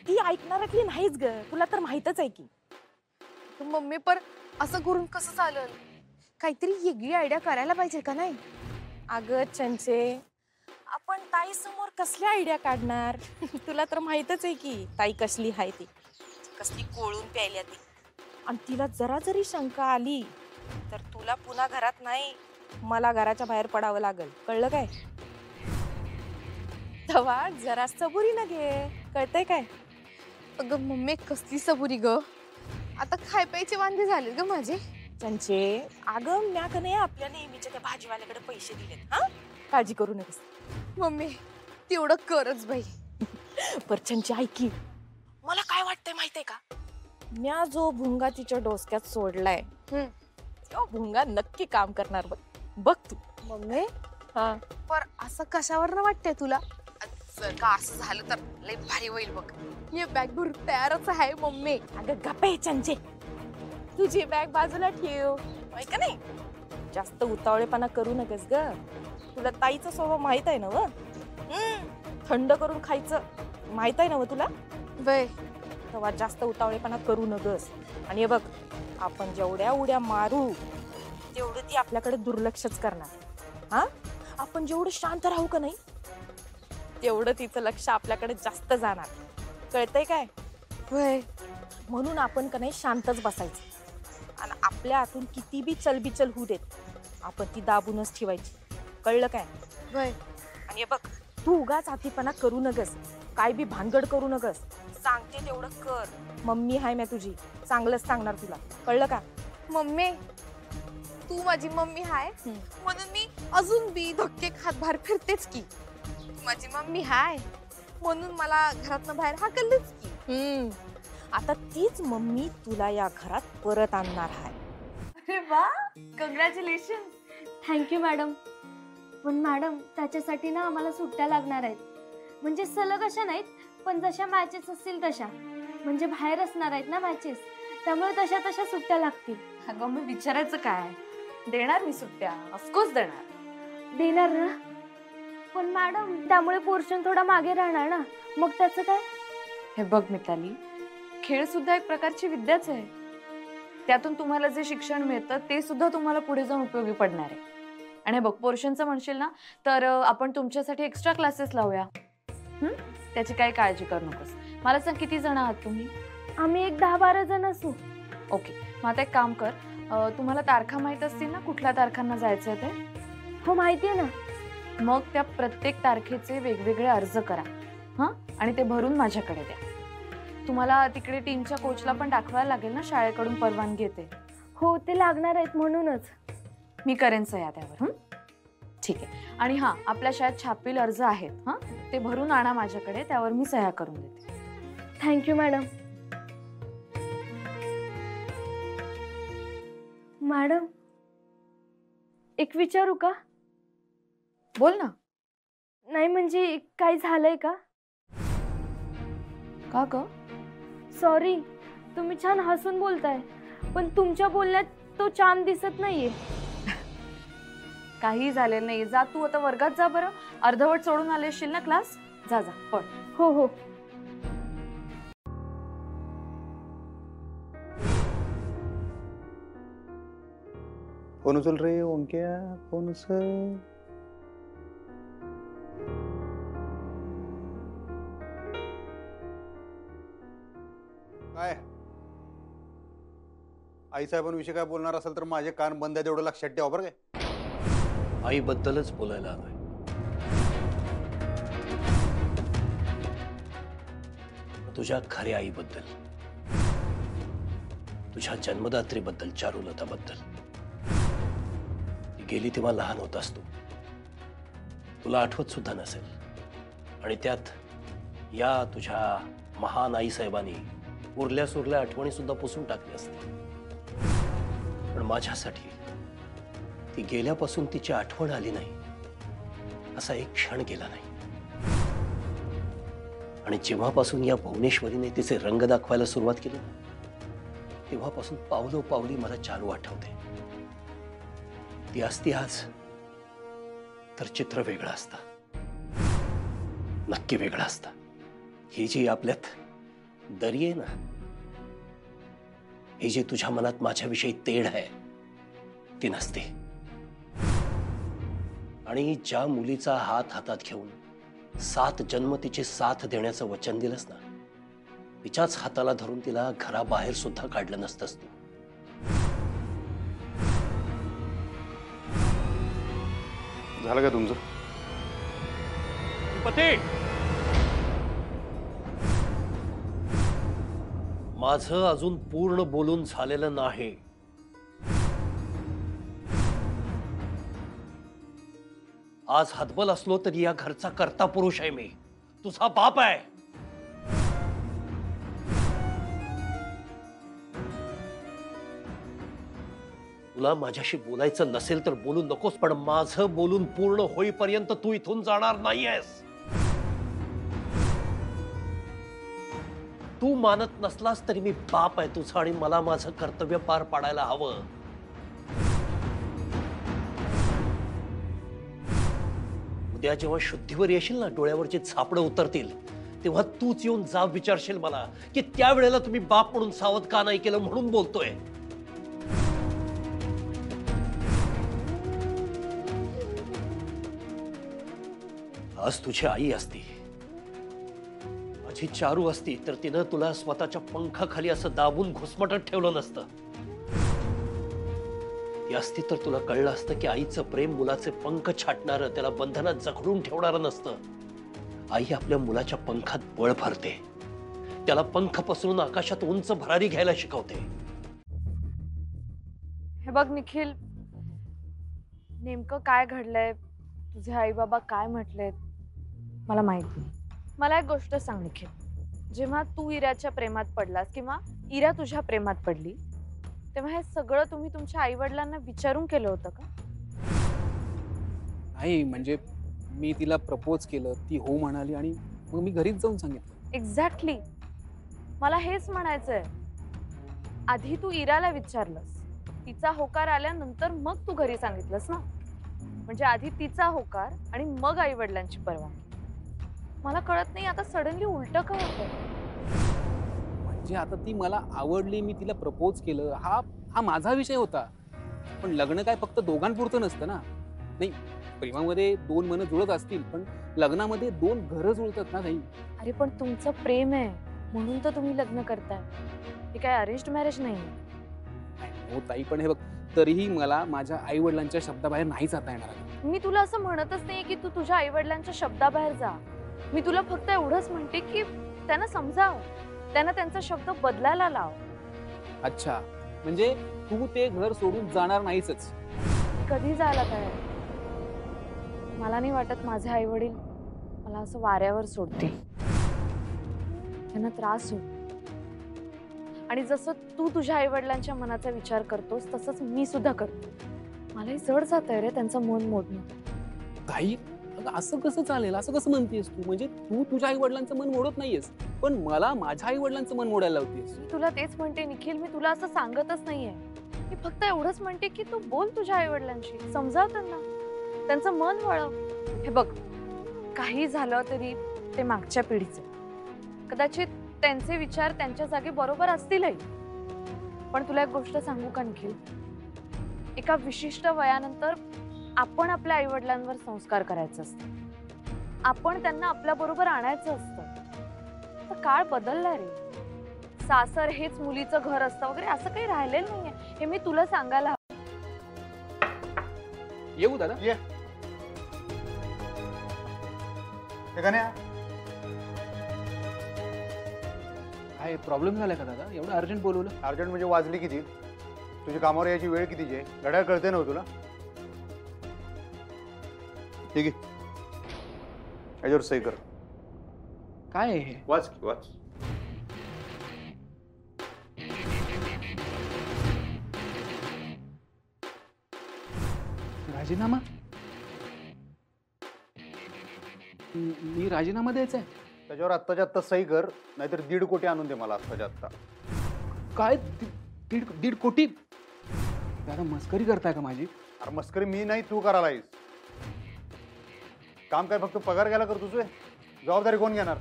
ती ऐकणारातली नाहीच ग, तुला तर माहितच आहे की.
मम्मी, पर असं करून कसं चालेल? काहीतरी वेगळी आयडिया करायला पाहिजे का नाही?
अगं चंचे, आपण ताई समोर कसली आयडिया काढणार? तुला तर माहितच आहे की ताई कसली हाय, ती कसली कोळून प्यायल्या ती. आणि तिला जरा जरी शंका आली तर तुला पुन्हा घरात नाही, मला घराच्या बाहेर पडावं लागल, कळलं काय? तेव्हा जरा सबुरी न घे, कळतंय काय?
अगं मम्मी, कसली सबुरी ग, आता खाय प्यायचे वांदे झाले ग माझे.
चंचे, अगं म्या का नाही आपल्या नेहमीच्या त्या भाजीवाल्याकडे पैसे दिलेत, हा, काळजी करू नकोस.
मम्मी, तेवढं करच बाई.
पर चंचे ऐकी, मला काय वाटतंय माहितीये का, म्या जो भुंगा तिच्या डोसक्यात सोडलाय तो भुंगा नक्की काम करणार बघ, बघ तू.
मम्मी,
हा,
पर असं कशावर ना वाटतंय तुला? जर का असं झालं तर लय भारी होईल बघ. मी बॅग भरून तयारच आहे मम्मी.
अगं गप्पे चंचे, तुझी बॅग बाजूला ठेव, होय का नाही? जास्त उतावळेपणा करू नकस ग, तुला ताईचा स्वभाव माहित आहे ना व. थंड करून खायचं,
माहित आहे ना व तुला?
वय
तेव्हा जास्त उतावळेपणा करू नगस. आणि हे बघ, आपण जेवढ्या उड्या मारू तेवढं ती आपल्याकडे दुर्लक्षच करणार. हा, आपण जेवढं शांत राहू का नाही तेवढं तिचं लक्ष आपल्याकडे जास्त जाणार. कळतंय काय?
वय
म्हणून आपण का नाही शांतच बसायचं आणि आपल्या हातून किती बी चलबिचल होऊ देत, आपण ती दाबूनच ठेवायची. कळलं काय?
वय
आणि हे बघ, तू उगाच हातीपणा करू नगस, काय बी भानगड करू नगस. सांगते तेवढं कर. मम्मी हाय मी तुझी, चांगलंच सांगणार तुला. कळलं का?
मम्मी, तू माझी मम्मी हाय म्हणून मी अजून बी धक्के खात बाहेर फिरतेच की. तू माझी मम्मी हाय म्हणून मला घरातनं बाहेर हाकललीच की.
आता तीच मम्मी तुला या घरात परत आणणार आहे.
अरे वा, कॉंग्रॅच्युलेशन.
Thank you madam. पण मॅडम, त्याच्यासाठी ना आम्हाला सुट्ट्या लागणार आहेत. म्हणजे सलग अशा नाहीत, पण जशा मॅचेस असतील तशा. म्हणजे बाहेर असणार आहेत ना मॅचेस, त्यामुळे तशा तशा सुट्ट्या लागतील.
अगं मग विचारायचं काय, देणार मी सुट्ट्या, ऑफकोर्स देणार.
देणार ना? पण मॅडम, त्यामुळे पोर्शन थोडा मागे राहणार ना, मग त्याचं काय?
हे बघ मिताली, खेळ सुद्धा एक प्रकारची विद्याच आहे. त्यातून तुम्हाला जे शिक्षण मिळतं ते सुद्धा तुम्हाला पुढे जाऊन उपयोगी पडणार आहे. आणि बघ, पोर्शनचं म्हणशील ना तर आपण तुमच्यासाठी एक्स्ट्रा क्लासेस लावूया. त्याची काही काळजी करू नकोस. मला सांग, किती जण आहात तुम्ही?
आम्ही एक 10-12 जण असू.
ओके, मग आता एक काम कर, तुम्हाला तारखा माहीत असतील ना, कुठल्या तारखांना जायचं ते?
हो, माहिती आहे ना.
मग त्या प्रत्येक तारखेचे वेगवेगळे अर्ज करा. हां, आणि ते भरून माझ्याकडे द्या. तुम्हाला तिकडे टीमच्या कोचला पण दाखवायला लागेल ना, शाळेकडून परवानगी येते.
हो, ते लागणार आहेत म्हणूनच.
मी करेन सह्या त्यावर. ठीक आहे. आणि हां, आपल्या शाळेत छापील अर्ज आहेत, हां, ते भरून आणा माझ्याकडे, त्यावर मी सह्या करून देते.
Thank you madam. मॅडम, एक विचारू का?
बोल ना.
नाही म्हणजे काही झालंय का?
का ग?
सॉरी, तुम्ही छान हसून बोलताय, पण तुमच्या बोलण्यात तो चाम दिसत नाहीये.
काही झालेलं नाही. जा तू आता वर्गात जा बरं. अर्धवट सोडून आले असशील ना क्लास. जा जा, पळ.
हो हो.
फोन उचल रे ओंक्या, फोन उचल. काय आई साहेबांविषयी काय बोलणार असेल तर माझे कान बंद आहेत एवढं लक्षात ठेवा बरं काय.
आईबद्दलच बोलायला आलोय. तुझ्या खऱ्या आईबद्दल, तुझ्या जन्मदात्रीबद्दल, चारुलताबद्दल. ती गेली तेव्हा लहान होतास तू, तुला आठवत सुद्धा नसेल. आणि त्यात या तुझ्या महान आई साहेबांनी उरल्या सुरल्या आठवणी सुद्धा पुसून टाकली असते. पण माझ्यासाठी ती गेल्यापासून तिची आठवण आली नाही असा एक क्षण गेला नाही. आणि जेव्हापासून या भुवनेश्वरीने तिचे रंग दाखवायला सुरुवात केली तेव्हापासून पावलोपावली मला चारू आठवते. ती असती आज तर चित्र वेगळं असतं, नक्की वेगळं असतं. ही जी आपल्यात दरी आहे ना, ही जी तुझ्या मनात माझ्याविषयी तेढ आहे ती नसते. आणि ज्या मुलीचा हात हातात घेऊन 7 जन्म तिची साथ देण्याचं वचन दिलंस ना, तिच्याच हाताला धरून तिला घराबाहेर सुद्धा काढलं नसतंस तू.
झालं का तुमचं?
पते, माझं अजून पूर्ण बोलून झालेलं नाही. आज हतबल असलो तरी या घरचा कर्ता पुरुष आहे मी, तुझा बाप आहे. तुला माझ्याशी बोलायचं नसेल तर बोलू नकोस, पण माझं बोलून पूर्ण होईपर्यंत तू इथून जाणार नाहीयेस. तू मानत नसलास तरी मी बाप आहे तुझा आणि मला माझं कर्तव्य पार पाडायला हवं. उद्या जेव्हा शुद्धीवर येशील ना, डोळ्यावरची झापडं उतरतील तेव्हा तूच येऊन जाब विचारशील मला की त्यावेळेला तुम्ही बाप म्हणून सावध का नाही केलं म्हणून बोलतोय. आज तुझी आई असती, माझी चारू असती, तर तिनं तुला स्वतःच्या पंखाखाली असं दाबून घुसमटत ठेवलं नसतं. ती असती तर तुला कळलं असतं की आईचं प्रेम मुलाचे पंख छाटणारं, त्याला बंधनात जखडून ठेवणारं नसतं. आई आपल्या मुलाच्या पंखात बळ भरते, त्याला पंख पसरून आकाशात उंच भरारी घ्यायला शिकवते.
हे बघ निखिल, नेमकं काय घडलंय, तुझे आई बाबा काय म्हटलेत मला माहित नाही. मला एक गोष्ट सांग निखिल, जेव्हा तू इराच्या प्रेमात पडलास किंवा इरा तुझ्या प्रेमात पडली, तेव्हा हे सगळं तुम्ही तुमच्या आई वडिलांना विचारून केलं होतं का?
नाही, म्हणजे मी तिला प्रपोज केलं, ती हो म्हणाली आणि मग मी घरीच जाऊन सांगितलं.
एक्झॅक्टली, मला हेच म्हणायचंय. आधी तू इराला विचारलंस, तिचा होकार आल्यानंतर मग तू घरी सांगितलंस ना. म्हणजे आधी तिचा होकार आणि मग आई वडिलांची परवानगी. मला कळत नाही आता सडनली उलट का होतं.
म्हणजे आता ती मला आवडली, मी तिला प्रपोज केलं, हा माझा विषय होता. पण लग्न काय फक्त दोघांपुरतं नसतं ना. नाही, प्रेमामध्ये दोन मनं जुळत असतील, पण लग्नामध्ये दोन घरं जुळतात ना ताई.
अरे पण तुमचं प्रेम आहे म्हणून तर तुम्ही लग्न करताय, हे काय अरेंज्ड मॅरेज नाही.
हो ताई, पण हे बघ, तरीही मला माझ्या आई वडिलांच्या शब्दाबाहेर नाही जाता येणार.
मी तुला असं म्हणतच नाहीये की तू तुझ्या आई वडिलांच्या शब्दाबाहेर जा. मी तुला फक्त एवढंच म्हणते की त्यांना समजाव, त्यांना त्यांचा शब्द बदलायला लाव.
अच्छा, म्हणजे तू ते घर सोडून जाणार नाहीच?
कधी जायला काय, मला नाही वाटत माझे आई वडील मला असं वाऱ्यावर सोडतील. त्यांना त्रास होईल. आणि जसं तू तुझ्या आई वडिलांच्या मनाचा विचार करतोस तसंच मी सुद्धा करतो. मलाही जड जात आहे रे त्यांचं मन मोडणं.
ताई, असं कसं चालेल, असं कसं म्हणतेस तू? म्हणजे तू तुझ्या आई वडिलांचं मन मोडत नाहीयेस, पण मला माझ्या आई वडिलांचं मन मोडायला लावतेस.
मी तुला तेच म्हणते निखिल, मी तुला असं सांगतच नाहीये. मी फक्त एवढंच म्हणते की तू बोल तुझ्या आई वडिलांशी, समजाव त्यांना, त्यांचं मन वळव. हे बघ, काही झालं तरी ते मागच्या पिढीचे, कदाचित त्यांचे विचार त्यांच्या जागी बरोबर असतीलही. पण तुला एक गोष्ट सांगू का निखिल, एका विशिष्ट वयानंतर आपण आपल्या आई वडिलांवर संस्कार करायचं असतं, आपण त्यांना आपल्या बरोबर आणायचं असतं. तर काळ बदललाय रे. सासर हेच मुलीचं घर असतं वगैरे असं काही राहिलेलं नाहीये, हे मी तुला सांगायला.
येऊ दादा?
ये.
काय प्रॉब्लेम झालाय का दादा? एवढं अर्जंट बोलवलं?
अर्जंट म्हणजे वाजली किती? तुझी कामावर यायची वेळ कितीची आहे? घड्याळ कळते ना तुला? ठीक आहे, याच्यावर सही कर.
काय आहे हे?
वाच की वाच.
राजीनामा? मी राजीनामा द्यायचा आहे?
त्याच्यावर आत्ताच्या आत्ता सही कर, नाहीतर 1.5 कोटी आणून दे मला आत्ताच्या आत्ता.
काय 1.5 कोटी? दादा मस्करी करताय का माझी?
अरे मस्करी मी नाही, तू करायला आहेस. काम काय फक्त पगार घ्यायला करतोस? जबाबदारी कोण घेणार?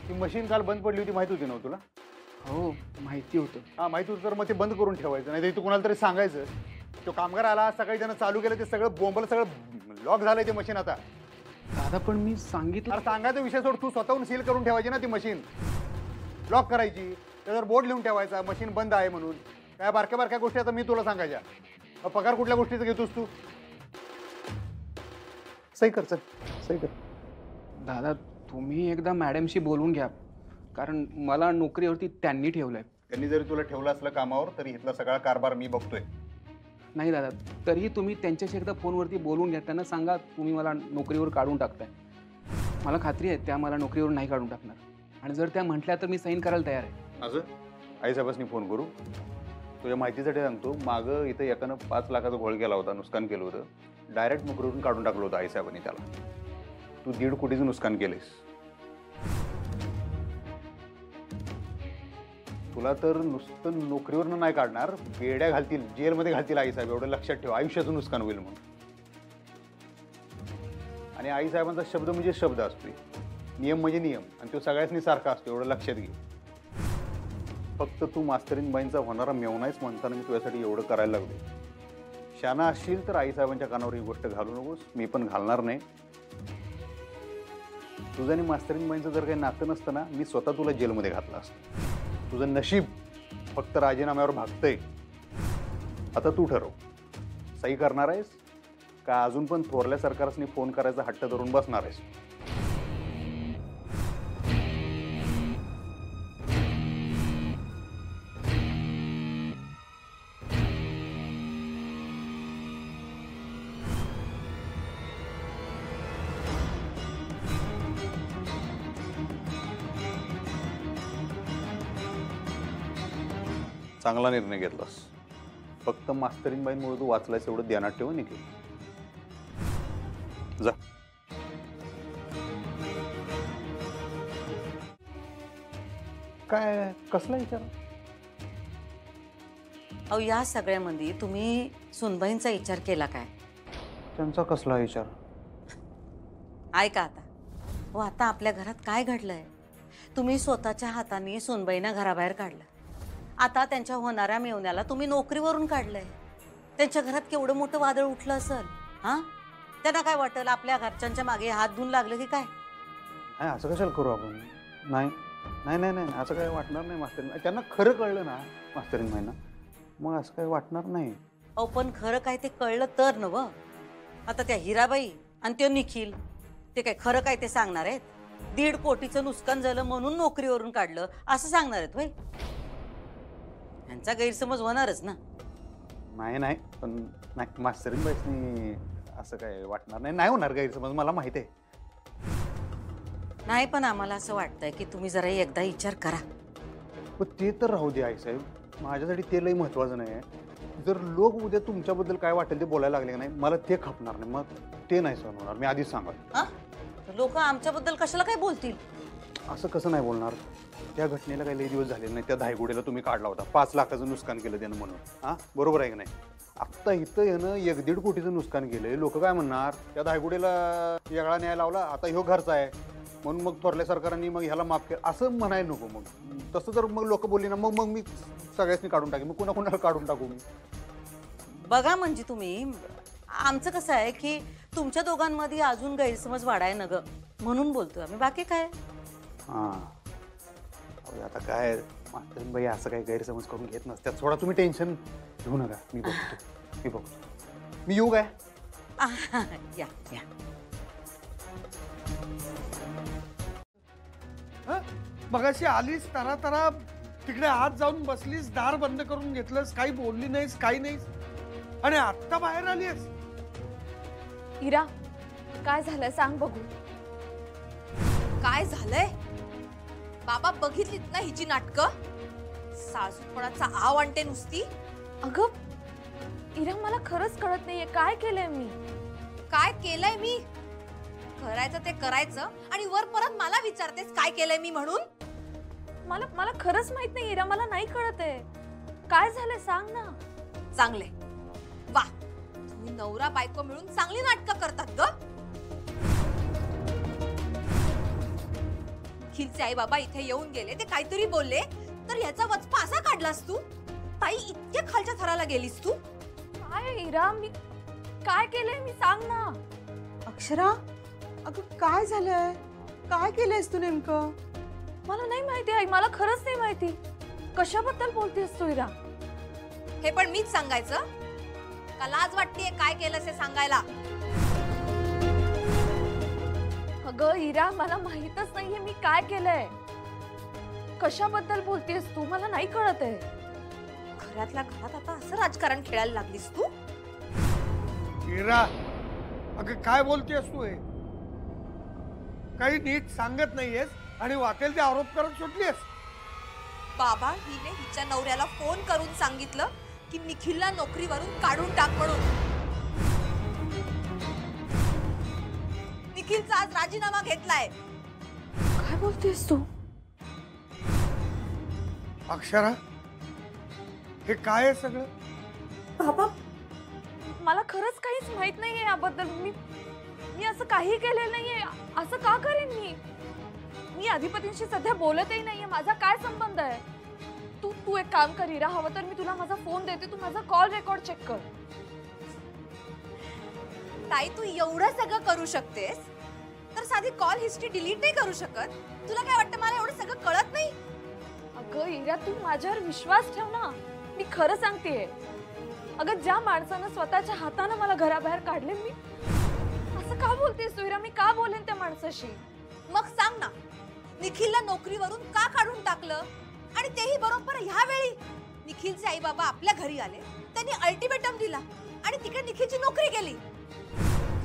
ती मशीन काल बंद पडली होती, माहिती होती ना तुला?
हो माहिती होतं.
हा माहिती होतं, तर मग ते बंद करून ठेवायचं, नाही तर तू कोणाला तरी सांगायचं. तो कामगार आला, सकाळी त्यानं चालू केलं, ते सगळं बोंबल, सगळं लॉक झालंय ते मशीन आता.
दादा पण मी सांगितलं.
अरे सांगायचा विषय सोड, तू स्वतःहून सील करून ठेवायची ना ती मशीन, लॉक करायची, त्याच्यावर बोर्ड लिहून ठेवायचा मशीन बंद आहे म्हणून. काय बारक्या बारक्या गोष्टी आता मी तुला सांगायच्या. पगार कुठल्या गोष्टीचा घेतोस तू? सही कर, चल सही कर.
दादा तुम्ही एकदा मॅडमशी बोलून घ्या, कारण मला नोकरीवरती त्यांनी ठेवलंय.
त्यांनी जरी तुला ठेवलं असलं कामावर, तरी इथला सगळा कारभार मी बघतोय.
नाही दादा, तरीही तुम्ही त्यांच्याशी एकदा फोनवरती बोलून घ्या, त्यांना सांगा तुम्ही मला नोकरीवर काढून टाकताय. मला खात्री आहे त्या मला नोकरीवर नाही काढून टाकणार, आणि जर त्या म्हटल्या तर मी साईन करायला तयार आहे.
असं आईसाहेबांनी फोन करू. तुझ्या माहितीसाठी सांगतो, मागं इथं एकानं 5 लाखाचा घोळ केला होता, नुकसान केलं होतं. डायरेक्ट नोकरीवरून काढून टाकलं होतं आईसाहेबांनी त्याला. तू 1.5 कोटीचं नुकसान केलेस. तुला तर नुसतं नोकरीवरनं नाही काढणार, बेड्या घालतील, जेलमध्ये घालतील आईसाहेब, एवढं लक्षात ठेव. आयुष्याचं नुकसान होईल म्हणून. आणि आईसाहेबांचा शब्द म्हणजे शब्द असतो.
नियम म्हणजे नियम, आणि तो सगळ्यांनी सारखा असतो एवढं लक्षात घे. फक्त तू मास्तरीनबाईंचा होणारा मेवणायच म्हणताना मी तुझ्यासाठी एवढं करायला लागलो. शाना असशील तर आईसाहेबांच्या कानावर ही गोष्ट घालू नकोस, मी पण घालणार नाही. तुझं आणि मास्तरीनबाईंचं जर काही नातं नसतं ना, मी स्वतः तुला जेलमध्ये घातलं असतं. तुझं नशीब फक्त राजीनाम्यावर भागतंय. आता तू ठरव, सही करणार आहेस का अजून पण थोरल्या सरकारसनी फोन करायचा हट्ट धरून बसणार आहेस? चांगला निर्णय घेतलास. फक्त मास्तरीनबाईंमुळे तू वाचलायस एवढं ध्यानात ठेव निघेल. जा. काय कसला विचार?
अहो या सगळ्यामध्ये तुम्ही सुनबाईंचा विचार केला काय?
त्यांचा कसला विचार?
ऐका आता, हो आता आपल्या घरात काय घडलंय? तुम्ही स्वतःच्या हाताने सुनबाईंना घराबाहेर काढलं. आता त्यांच्या होणाऱ्या मेवण्याला तुम्ही नोकरीवरून काढलंय. त्यांच्या घरात केवढं मोठं वादळ उठलं असेल. हा, त्यांना काय वाटेल आपल्या घरच्यांच्या मागे हात धुवून लागलं की काय?
नाही असं कशाला करू आपण? नाही नाही नाही नाही असं काही वाटणार नाही मास्तरीन. त्यांना खरं कळलं ना मास्तरीनबाईंना, मग असं काही वाटणार नाही.
अहो पण खरं काय ते कळलं तर नव. आता त्या हिराबाई आणि त्यो निखिल ते काय खरं काय ते सांगणार आहेत? 1.5 कोटीचं नुकसान झालं म्हणून नोकरीवरून काढलं असं सांगणार आहेत होय? यांचा गैरसमज होणारच ना.
नाही नाही पण नाही मास्तरीनबाईंनी असं काय वाटणार नाही. नाही होणार गैरसमज, मला माहिती आहे.
नाही पण आम्हाला असं वाटतंय की तुम्ही जरा एकदा विचार करा.
पण ते तर राहू दे आईसाहेब, माझ्यासाठी ते लई महत्वाचं नाही आहे. जर लोक उद्या तुमच्याबद्दल काय वाटेल ते बोलायला लागले नाही, मला ते खपणार नाही. मग ते नाही सहन होणार, मी आधीच सांगा.
लोक आमच्याबद्दल कशाला काय बोलतील?
असं कसं नाही बोलणार? त्या घटनेला काही लई दिवस झाले नाही. त्या धायगुडेला तुम्ही काढला होता, 5 लाखाचं नुकसान केलं त्यानं म्हणून. हा बरोबर आहे की नाही? आत्ता इथं यानं 1.5 कोटीचं नुकसान केलंय. लोक काय म्हणणार? त्या धायगुडेला वेगळा न्याय लावला, आता ह्यो घरचा आहे म्हणून मग थोरल्या सरकारांनी मग ह्याला माफ केलं असं म्हणायला नको. मग तसं जर मग लोक बोलली ना, मग मी सगळ्यांनी काढून टाकेन. मग कुणाला काढून टाकू मी?
बघा म्हणजे तुम्ही, आमचं कसं आहे की तुमच्या दोघांमध्ये अजून गैरसमज वाढाय न ग म्हणून बोलतोय आम्ही, बाकी काय.
हां आता काय मास्तरीनबाई असं काही गैरसमज करून घेत नसतात. थोडा तुम्ही टेन्शन घेऊ नका, मी बघतो. मी येऊ काय?
या या.
मगाशी आलीस तरा तिकडे आत जाऊन बसलीस, दार बंद करून घेतलंस, काही बोलली नाहीस, काही नाहीस, आणि आत्ता बाहेर आलीस.
इरा काय झालंय सांग बघू.
काय झालंय? बाबा बघितलीत ना हिची नाटकं? सासूपणाचा आव आणते नुसती.
अगं इरा मला खरंच कळत नाहीये काय केलंय मी.
काय केलंय मी? करायचं ते करायचं आणि वर परत मला विचारतेस काय केलंय मी म्हणून?
मला खरंच माहित नाही इरा, मला नाही कळत आहे. काय झालंय सांग ना.
चांगले वा, तुम्ही नवरा बायको मिळून चांगली नाटकं करतात ग. निखिलचे आई बाबा इथे येऊन गेले, ते काहीतरी बोलले तर याचा वचपा असा काढलास तू? ताई इतक्या खालच्या थराला गेलीस तू?
काय इरा, मी काय केलंय मी सांग ना.
अक्षरा, अगं काय झालंय? काय केलंयस तू नेमकं?
मला नाही माहिती आई, मला खरंच नाही माहिती. कशाबद्दल बोलतेस तू इरा?
हे पण मीच सांगायचं का लाज वाटतेय काय केलंस हे सांगायला?
अगं इरा मला माहितच नाहीये मी काय केलंय. कशाबद्दल बोलतेस तू? मला नाही कळत आहे.
घरातल्या घरात आता असं राजकारण खेळायला लागलीस तू?
इरा, अगं काय बोलतेस तू? हे काही नीट सांगत नाहीयेस आणि वाटेल ते आरोप करत सुटलीस.
बाबा हिने हिच्या नवऱ्याला फोन करून सांगितलं की निखिलला नोकरीवरून काढून टाक म्हणून. निखिलचा आज राजीनामा घेतलाय.
काय बोलतेस तू?
अक्षरा, हे काय आहे सगळं?
बाबा मला खरंच काहीच माहित नाहीये याबद्दल. मी असं काही केलेलं नाहीये. असं का करेन मी? मी अधिपतींशी सध्या बोलतही नाहीये. माझा काय संबंध आहे? तू एक काम कर हिरा, हवं तर मी तुला माझा फोन देते, तू माझा कॉल रेकॉर्ड चेक कर.
ताई तू एवढं सगळं करू शकतेस तर साधी कॉल हिस्ट्री डिलीट नाही करू शकत? तुला काय वाटतं मला एवढं सगळं कळत नाही?
अगं हिरा, तू माझ्यावर विश्वास ठेव ना. मी खरं सांगतेय. अगं ज्या माणसानं स्वतःच्या हातानं मला घराबाहेर काढले, मी असं का बोलतेस तू हिरा? मी का बोलेन त्या माणसाशी?
मग सांग ना, निखिलला नोकरीवरून का काढून टाकलं? आणि तेही बरोबर ह्या वेळी निखिलचे आई बाबा आपल्या घरी आले, त्यांनी अल्टिमेटम दिला आणि तिकडे निखिलची नोकरी गेली.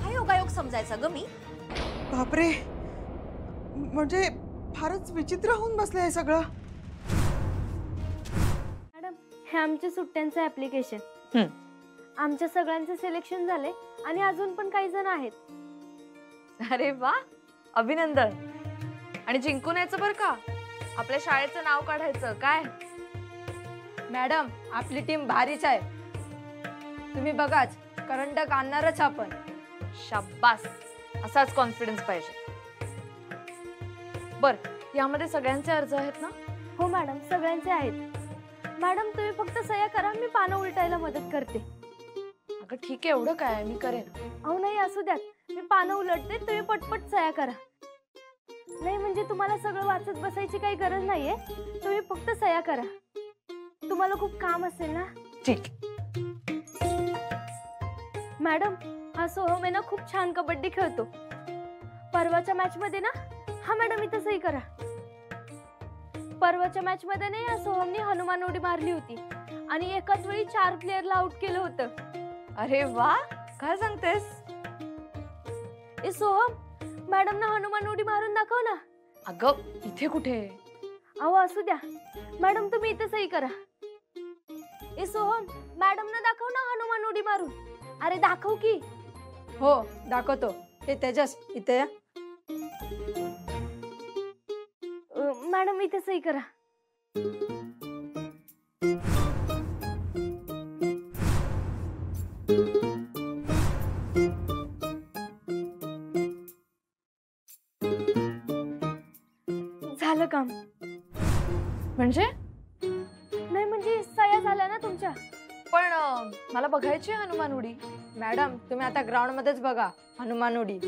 काय योगायोग समजायचा ग मी?
बापरे, म्हणजे फारच विचित्र होऊन बसलंय हे सगळं.
मॅडम, हे आमच्या सुट्ट्यांचं ऍप्लिकेशन. आमच्या सगळ्यांचं सिलेक्शन झाले आणि अजून पण काही जण आहेत.
अरे वा, अभिनंदन. आणि जिंकून यायचं बरं का, आपल्या शाळेचं नाव काढायचं. काय
मॅडम, आपली टीम भारीच आहे. तुम्ही बघाच, करंडक आणणारच आपण.
शाबास, असाच कॉन्फिडन्स पाहिजे. बर, यामध्ये सगळ्यांचे अर्ज आहेत ना?
हो मॅडम, सगळ्यांचे आहेत. मॅडम तुम्ही फक्त सह्या करा, मी पानं उलटायला मदत करते.
अगं ठीक आहे, एवढं काय, मी करेन.
अहो नाही, असू द्यात, मी पानं उलटते, तुम्ही पटपट सह्या करा. नाही म्हणजे तुम्हाला सगळं वाचत बसायची काही गरज नाहीये, तुम्ही फक्त सह्या करा. तुम्हाला खूप काम असेल ना?
ठीक.
मॅडम, हा सोहम आहे ना, खूप छान कबड्डी खेळतो. परवाच्या मॅच मध्ये ना, हा मॅडम इथं सही करा. परवाच्या मॅच मध्ये नाही, या सोहमने हनुमान उडी मारली होती आणि एकाच वेळी 4 प्लेयरला आउट केलं होतं.
अरे वा, काय सांगतेस?
ए सोहम, मॅडम ना हनुमान उडी मारून दाखव ना.
अगं इथे कुठे?
अहो असू द्या, मॅडम तुम्ही इथे सही करा. ए सोहम, मॅडम ना दाखव ना हनुमान उडी मारून. अरे दाखव की.
हो दाखवतो. हे तेजस इथे या.
मॅडम इथे सही करा. झालं काम.
म्हणजे?
नाही म्हणजे सह्या झाल्या ना तुमच्या.
पण मला बघायची हनुमान उडी.
मॅडम तुम्ही आता ग्राउंड मध्येच बघा हनुमान उडी.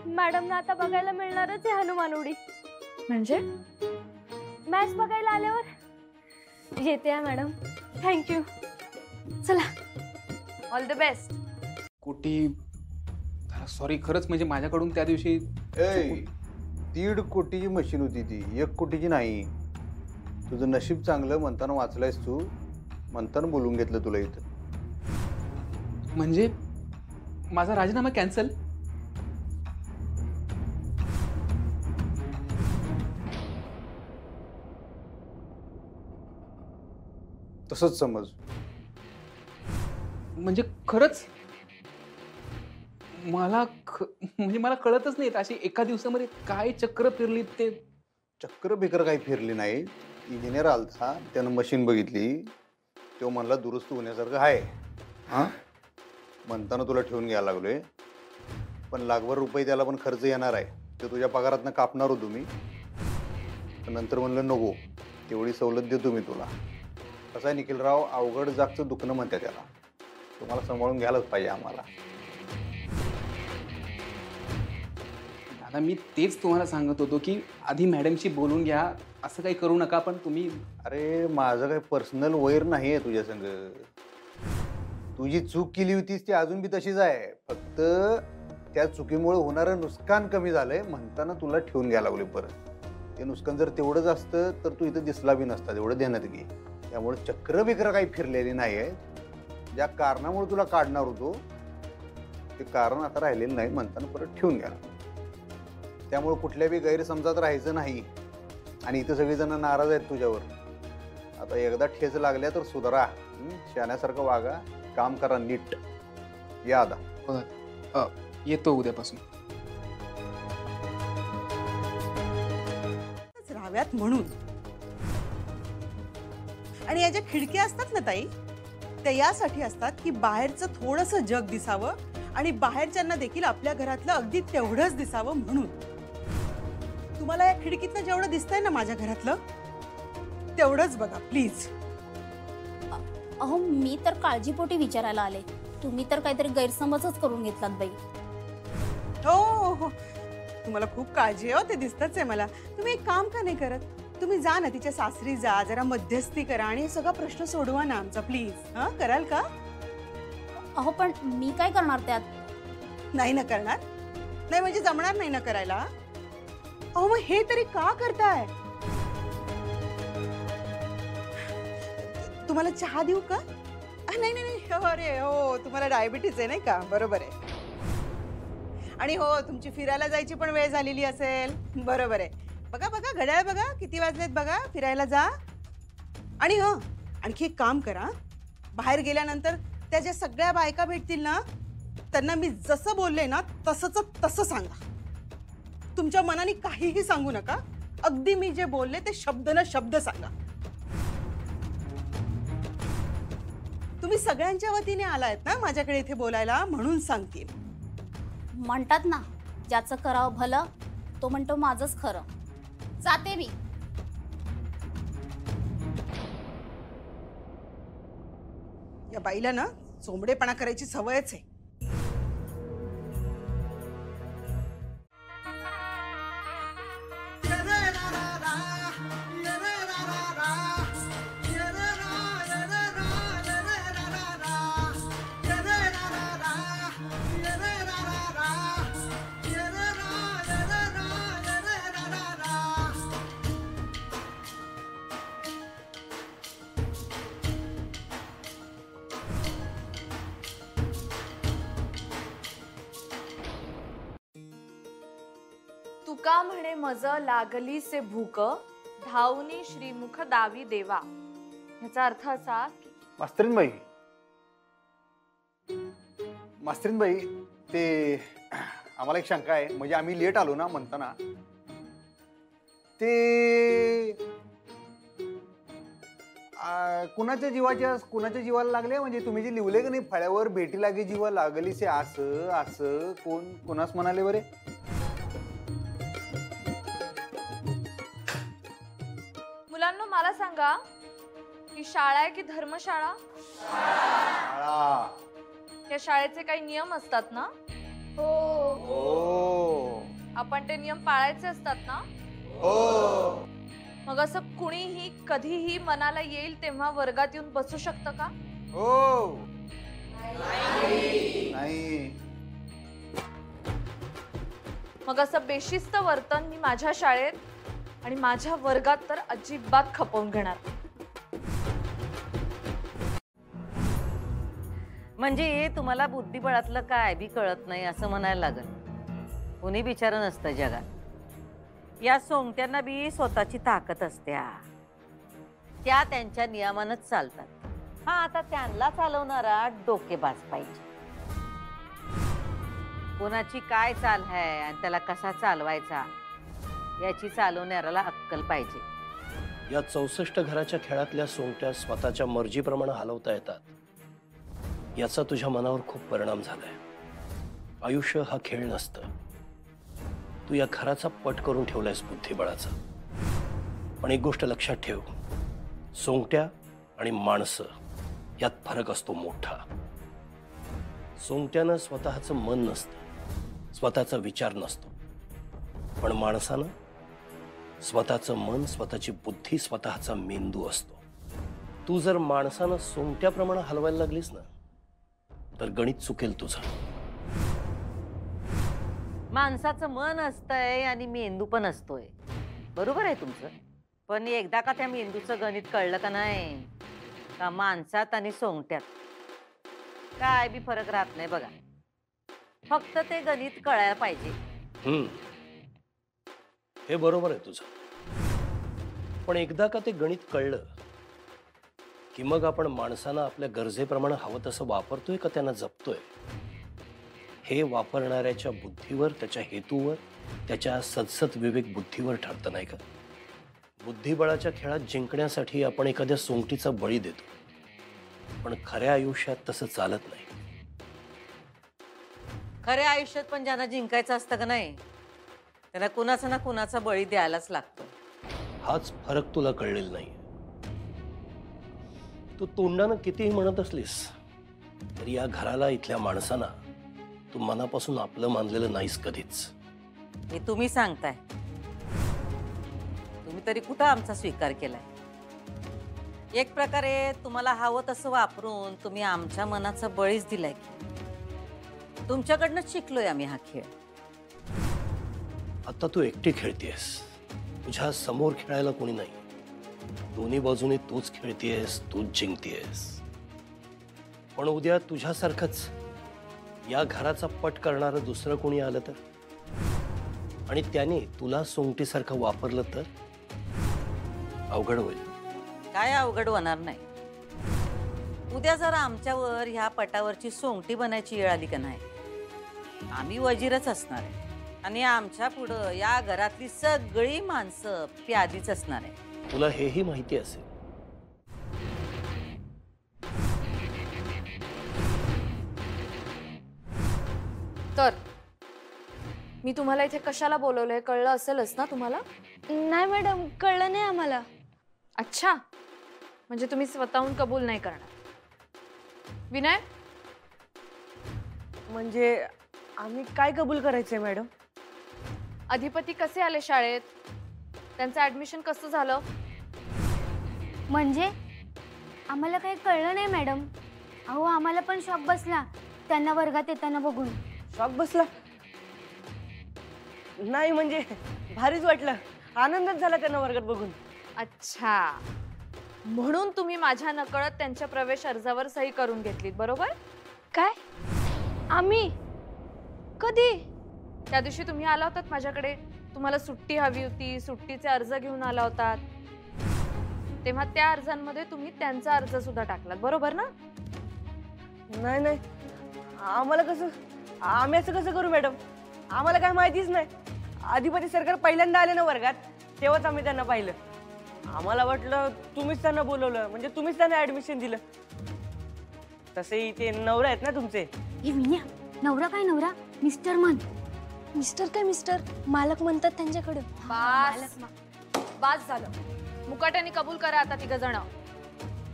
मॅडम ना आता बघायला मिळणारच आहे हनुमान उडी.
म्हणजे?
मॅच बघायला आल्यावर. येते मॅडम. थँक्यू. चला,
ऑल द बेस्ट.
कोटी, सॉरी खरंच, म्हणजे माझ्याकडून त्या दिवशी
1.5 कोटीची मशीन होती ती, 1 कोटीची नाही. तुझं नशीब चांगलं, म्हणताना वाचलायस तू, म्हणताना बोलून घेतलं तुला इथं.
म्हणजे माझा राजीनामा कॅन्सल?
तसंच समज.
म्हणजे खरंच मला म्हणजे मला कळतच नाही, अशी एका दिवसामध्ये काय चक्र फिरली. ते
चक्र बिक्र काही फिरली नाही. इंजिनियर आलता, त्यानं मशीन बघितली, तो म्हणला दुरुस्त होण्यासारखं आहे. हां, म्हणताना तुला ठेवून घ्यायला लागलोय. पण लाखभर रुपये त्याला पण खर्च येणार आहे, ते तुझ्या पगारातनं कापणार होतो मी. नंतर म्हणलं नको, तेवढी सवलत देतो मी तुला. कसं आहे निखिलराव, अवघड जागचं दुखणं म्हणते त्याला. तुम्हाला सांभाळून घ्यायलाच पाहिजे आम्हाला.
दादा मी तेच तुम्हाला सांगत होतो की आधी मॅडमशी बोलून घ्या, असं काही करू नका. पण तुम्ही,
अरे माझं काही पर्सनल वैर नाही आहे तुझ्या संग. तुझी चूक केली होतीस ती अजून बी तशीच आहे, फक्त त्या चुकीमुळे होणारं नुकसान कमी झालंय म्हणताना तुला ठेवून घ्यायला लागले. परत ते नुकसान जर तेवढंच असतं तर तू इथं दिसला बी नसता, एवढं ध्यानात घे. त्यामुळे चक्र बिक्र काही फिरलेली नाही आहे. ज्या कारणामुळे तुला काढणार होतो ते कारण आता राहिलेलं नाही म्हणताना परत ठेवून घ्या. त्यामुळे कुठल्या बी गैरसमजात राहायचं नाही. आणि इथं सगळेजण नाराज आहेत तुझ्यावर. आता एकदा ठेच लागल्या तर सुधारा, शहाण्यासारखं वागा, काम करा नीट. या आता.
येतो उद्यापासून.
राहाव्यात म्हणून. आणि या ज्या खिडक्या असतात ना ताई, त्या यासाठी असतात की बाहेरचं थोडंसं जग दिसावं आणि बाहेरच्यांना देखील आपल्या घरातलं अगदी तेवढंच दिसावं म्हणून. तुम्हाला या खिडकीतनं जेवढं दिसतंय ना माझ्या घरातलं तेवढंच बघा प्लीज.
अहो मी तर काळजीपोटी विचारायला आले, तुम्ही तर काहीतरी गैरसमजच करून घेतलात बाई.
हो हो, तुम्हाला खूप काळजी आहे हो, ते दिसतच आहे मला. तुम्ही एक काम का नाही करत, तुम्ही जा ना तिच्या सासरी जा, जरा मध्यस्थी करा आणि सगळा प्रश्न सोडवा ना आमचा प्लीज. हा कराल का?
अहो पण मी काय करणार त्यात?
नाही ना करणार? नाही म्हणजे जमणार नाही ना करायला? अहो मग हे तरी का करताय? तुम्हाला चहा देऊ का? नाही नाही नाही, अरे हो तुम्हाला डायबिटीज आहे नाही का? बरोबर आहे. आणि हो तुमची फिरायला जायची पण वेळ झालेली असेल. बरोबर आहे. बघा बघा घड्याळ बघा किती वाजलेत बघा, फिरायला जा. आणि हो आणखी एक काम करा, बाहेर गेल्यानंतर त्या ज्या सगळ्या बायका भेटतील ना त्यांना मी जसं बोलले ना तसंच तसं सांगा. तुमच्या मनाने काहीही सांगू नका, अगदी मी जे बोलले ते शब्द न शब्द सांगा. तुम्ही सगळ्यांच्या वतीने आलायत ना माझ्याकडे इथे बोलायला, म्हणून सांगते.
म्हणतात ना ज्याचं करावं भलं तो म्हणतो माझंच खरं. जाते मी.
या बाईला ना चोंबडेपणा करायची सवयच आहे.
तुका म्हणे मज लागली से भूक, धावनी श्रीमुख दावी देवा. याचा अर्थ असा की
मास्तरीनबाई ते आम्हाला एक शंका आहे, म्हणजे आम्ही लेट आलो ना म्हणताना ते कुणाच्या जीवाला लागले, म्हणजे तुम्ही जे लिहिले का नाही फळ्यावर भेटी लागे जीवा लागली से असं असं कोणास म्हणाले बरे?
मुलांना मला सांगा की शाळा आहे की धर्मशाळा? त्या शाळेचे काही नियम असतात ना?
हो.
आपण ते नियम पाळायचे असतात ना?
हो.
मग असं कुणीही कधीही मनाला येईल तेव्हा वर्गात येऊन बसू शकतं का?
हो. नाही.
मग असं बेशिस्त वर्तन मी माझ्या शाळेत आणि माझ्या वर्गात तर अजिबात खपवून घेणार.
म्हणजे तुम्हाला बुद्धिबळातलं काय बी कळत नाही असं म्हणायला लागल. कोणी बिचारं नसतं जगात. या सोंगट्यांना बी स्वतःची ताकद असत्या, त्या त्यांच्या नियमानच चालतात. हा आता त्यांना चालवणारा डोकेबाज पाहिजे. कोणाची काय चाल आहे आणि त्याला कसा चालवायचा याची चालवणाऱ्याला अक्कल पाहिजे.
या 64 घराच्या खेळातल्या सोंगट्या स्वतःच्या मर्जीप्रमाणे हलवता येतात याचा तुझ्या मनावर खूप परिणाम झालाय. आयुष्य हा खेळ नसतं. तू या घराचा पट करून ठेवलायस बुद्धिबळाचा. पण एक गोष्ट लक्षात ठेव, सोंगट्या आणि माणसं यात फरक असतो मोठा. सोंगट्यानं स्वतःचं मन नसतं, स्वतःचा विचार नसतो. पण माणसानं स्वतःचं मन, स्वतःची बुद्धी, स्वतःचा मेंदू असतो. तू जर माणसानं सोंगट्याप्रमाणे हलवायला लागलीस ना तर गणित चुकेल तुझं.
माणसाचं मन असतंय आणि मेंदू पण असतोय, बरोबर आहे तुमचं. पण एकदा का त्या मेंदूचं गणित कळलं का नाही का माणसात आणि सोंगट्यात काय बी फरक राहत नाही बघा. फक्त ते गणित कळायला पाहिजे.
हे बरोबर आहे तुझं. पण एकदा का ते गणित कळलं की मग आपण माणसांना आपल्या गरजेप्रमाणे हवं तसं वापरतोय का त्यांना जपतोय हे वापरणाऱ्याच्या बुद्धीवर, त्याच्या हेतूवर, त्याच्या सदसद विवेक बुद्धीवर ठरतं नाही का? बुद्धिबळाच्या खेळात जिंकण्यासाठी आपण एखाद्या सोंगटीचा बळी देतो, पण खऱ्या आयुष्यात तसं चालत नाही.
खऱ्या आयुष्यात पण ज्यांना जिंकायचं असतं का नाही त्यांना कुणाचा ना कुणाचा बळी द्यायलाच लागतो.
हाच फरक तुला कळलेला नाही. तू तोंडानं कितीही म्हणत असलीस तरी या घराला, इथल्या माणसांना तू मनापासून आपलं मानलेलं नाहीस कधीच.
हे तुम्ही सांगताय. तुम्ही तरी कुठं आमचा स्वीकार केलाय? एक प्रकारे तुम्हाला हवं तसं वापरून तुम्ही आमच्या मनाचा बळीच दिलाय की. तुमच्याकडनंच शिकलोय आम्ही हा खेळ.
आता तू एकटी खेळतेस. तुझ्या समोर खेळायला कोणी नाही. दोन्ही बाजूने तूच खेळतेस, तूच जिंकतेस. पण उद्या तुझ्यासारखंच या घराचा पट करणारं दुसरं कोणी आलं तर, आणि त्याने तुला सोंगटीसारखं वापरलं तर अवघड होईल.
काय अवघड होणार नाही. उद्या जर आमच्यावर ह्या पटावरची सोंगटी बनायची वेळ आली का नाही, आम्ही वजीरच असणार आहे. आणि आमच्या पुढं या घरातली सगळी माणसं प्यादीच असणार आहे.
तुला हेही माहिती असेल.
तर मी तुम्हाला इथे कशाला बोलवलंय कळलं असेलच ना तुम्हाला?
नाही मॅडम, कळलं नाही आम्हाला.
अच्छा, म्हणजे तुम्ही स्वतःहून कबूल नाही करणार. विनय,
म्हणजे आम्ही काय कबूल करायचंय मॅडम?
अधिपती कसे आले शाळेत? त्यांचं ऍडमिशन कसं झालं?
म्हणजे आम्हाला काही कळलं नाही मॅडम. अहो, आम्हाला पण शॉक बसला त्यांना वर्गात येताना बघून.
शॉक बसला? नाही म्हणजे भारीच वाटलं, आनंदच झाला त्यांना वर्गात बघून.
अच्छा, म्हणून तुम्ही माझ्या नकळत त्यांच्या प्रवेश अर्जावर सही करून घेतलीत, बरोबर?
काय? आम्ही? कधी?
त्या दिवशी तुम्ही आला होतात माझ्याकडे. तुम्हाला सुट्टी हवी होती, सुट्टीचे अर्ज घेऊन आला होतात. तेव्हा त्या अर्जांमध्ये तुम्ही त्यांचा अर्ज सुद्धा टाकलात, बरोबर ना?
नाही नाही, आम्हाला कसं, आम्ही असं कसं करू मॅडम? आम्हाला काय माहितीच नाही. अधिपती सरकार पहिल्यांदा आले ना वर्गात, तेव्हाच आम्ही त्यांना पाहिलं. आम्हाला वाटलं तुम्हीच त्यांना बोलवलं, म्हणजे तुम्हीच त्यांना ऍडमिशन दिलं. तसे ते नवरा आहेत ना तुमचे.
हे विन्या, नवरा काय नवरा? मिस्टर म्हण.
मिस्टर काय मिस्टर? मालक म्हणतात त्यांच्याकडे.
बास झालं. मुकाट्याने कबूल करा आता तिघ जण.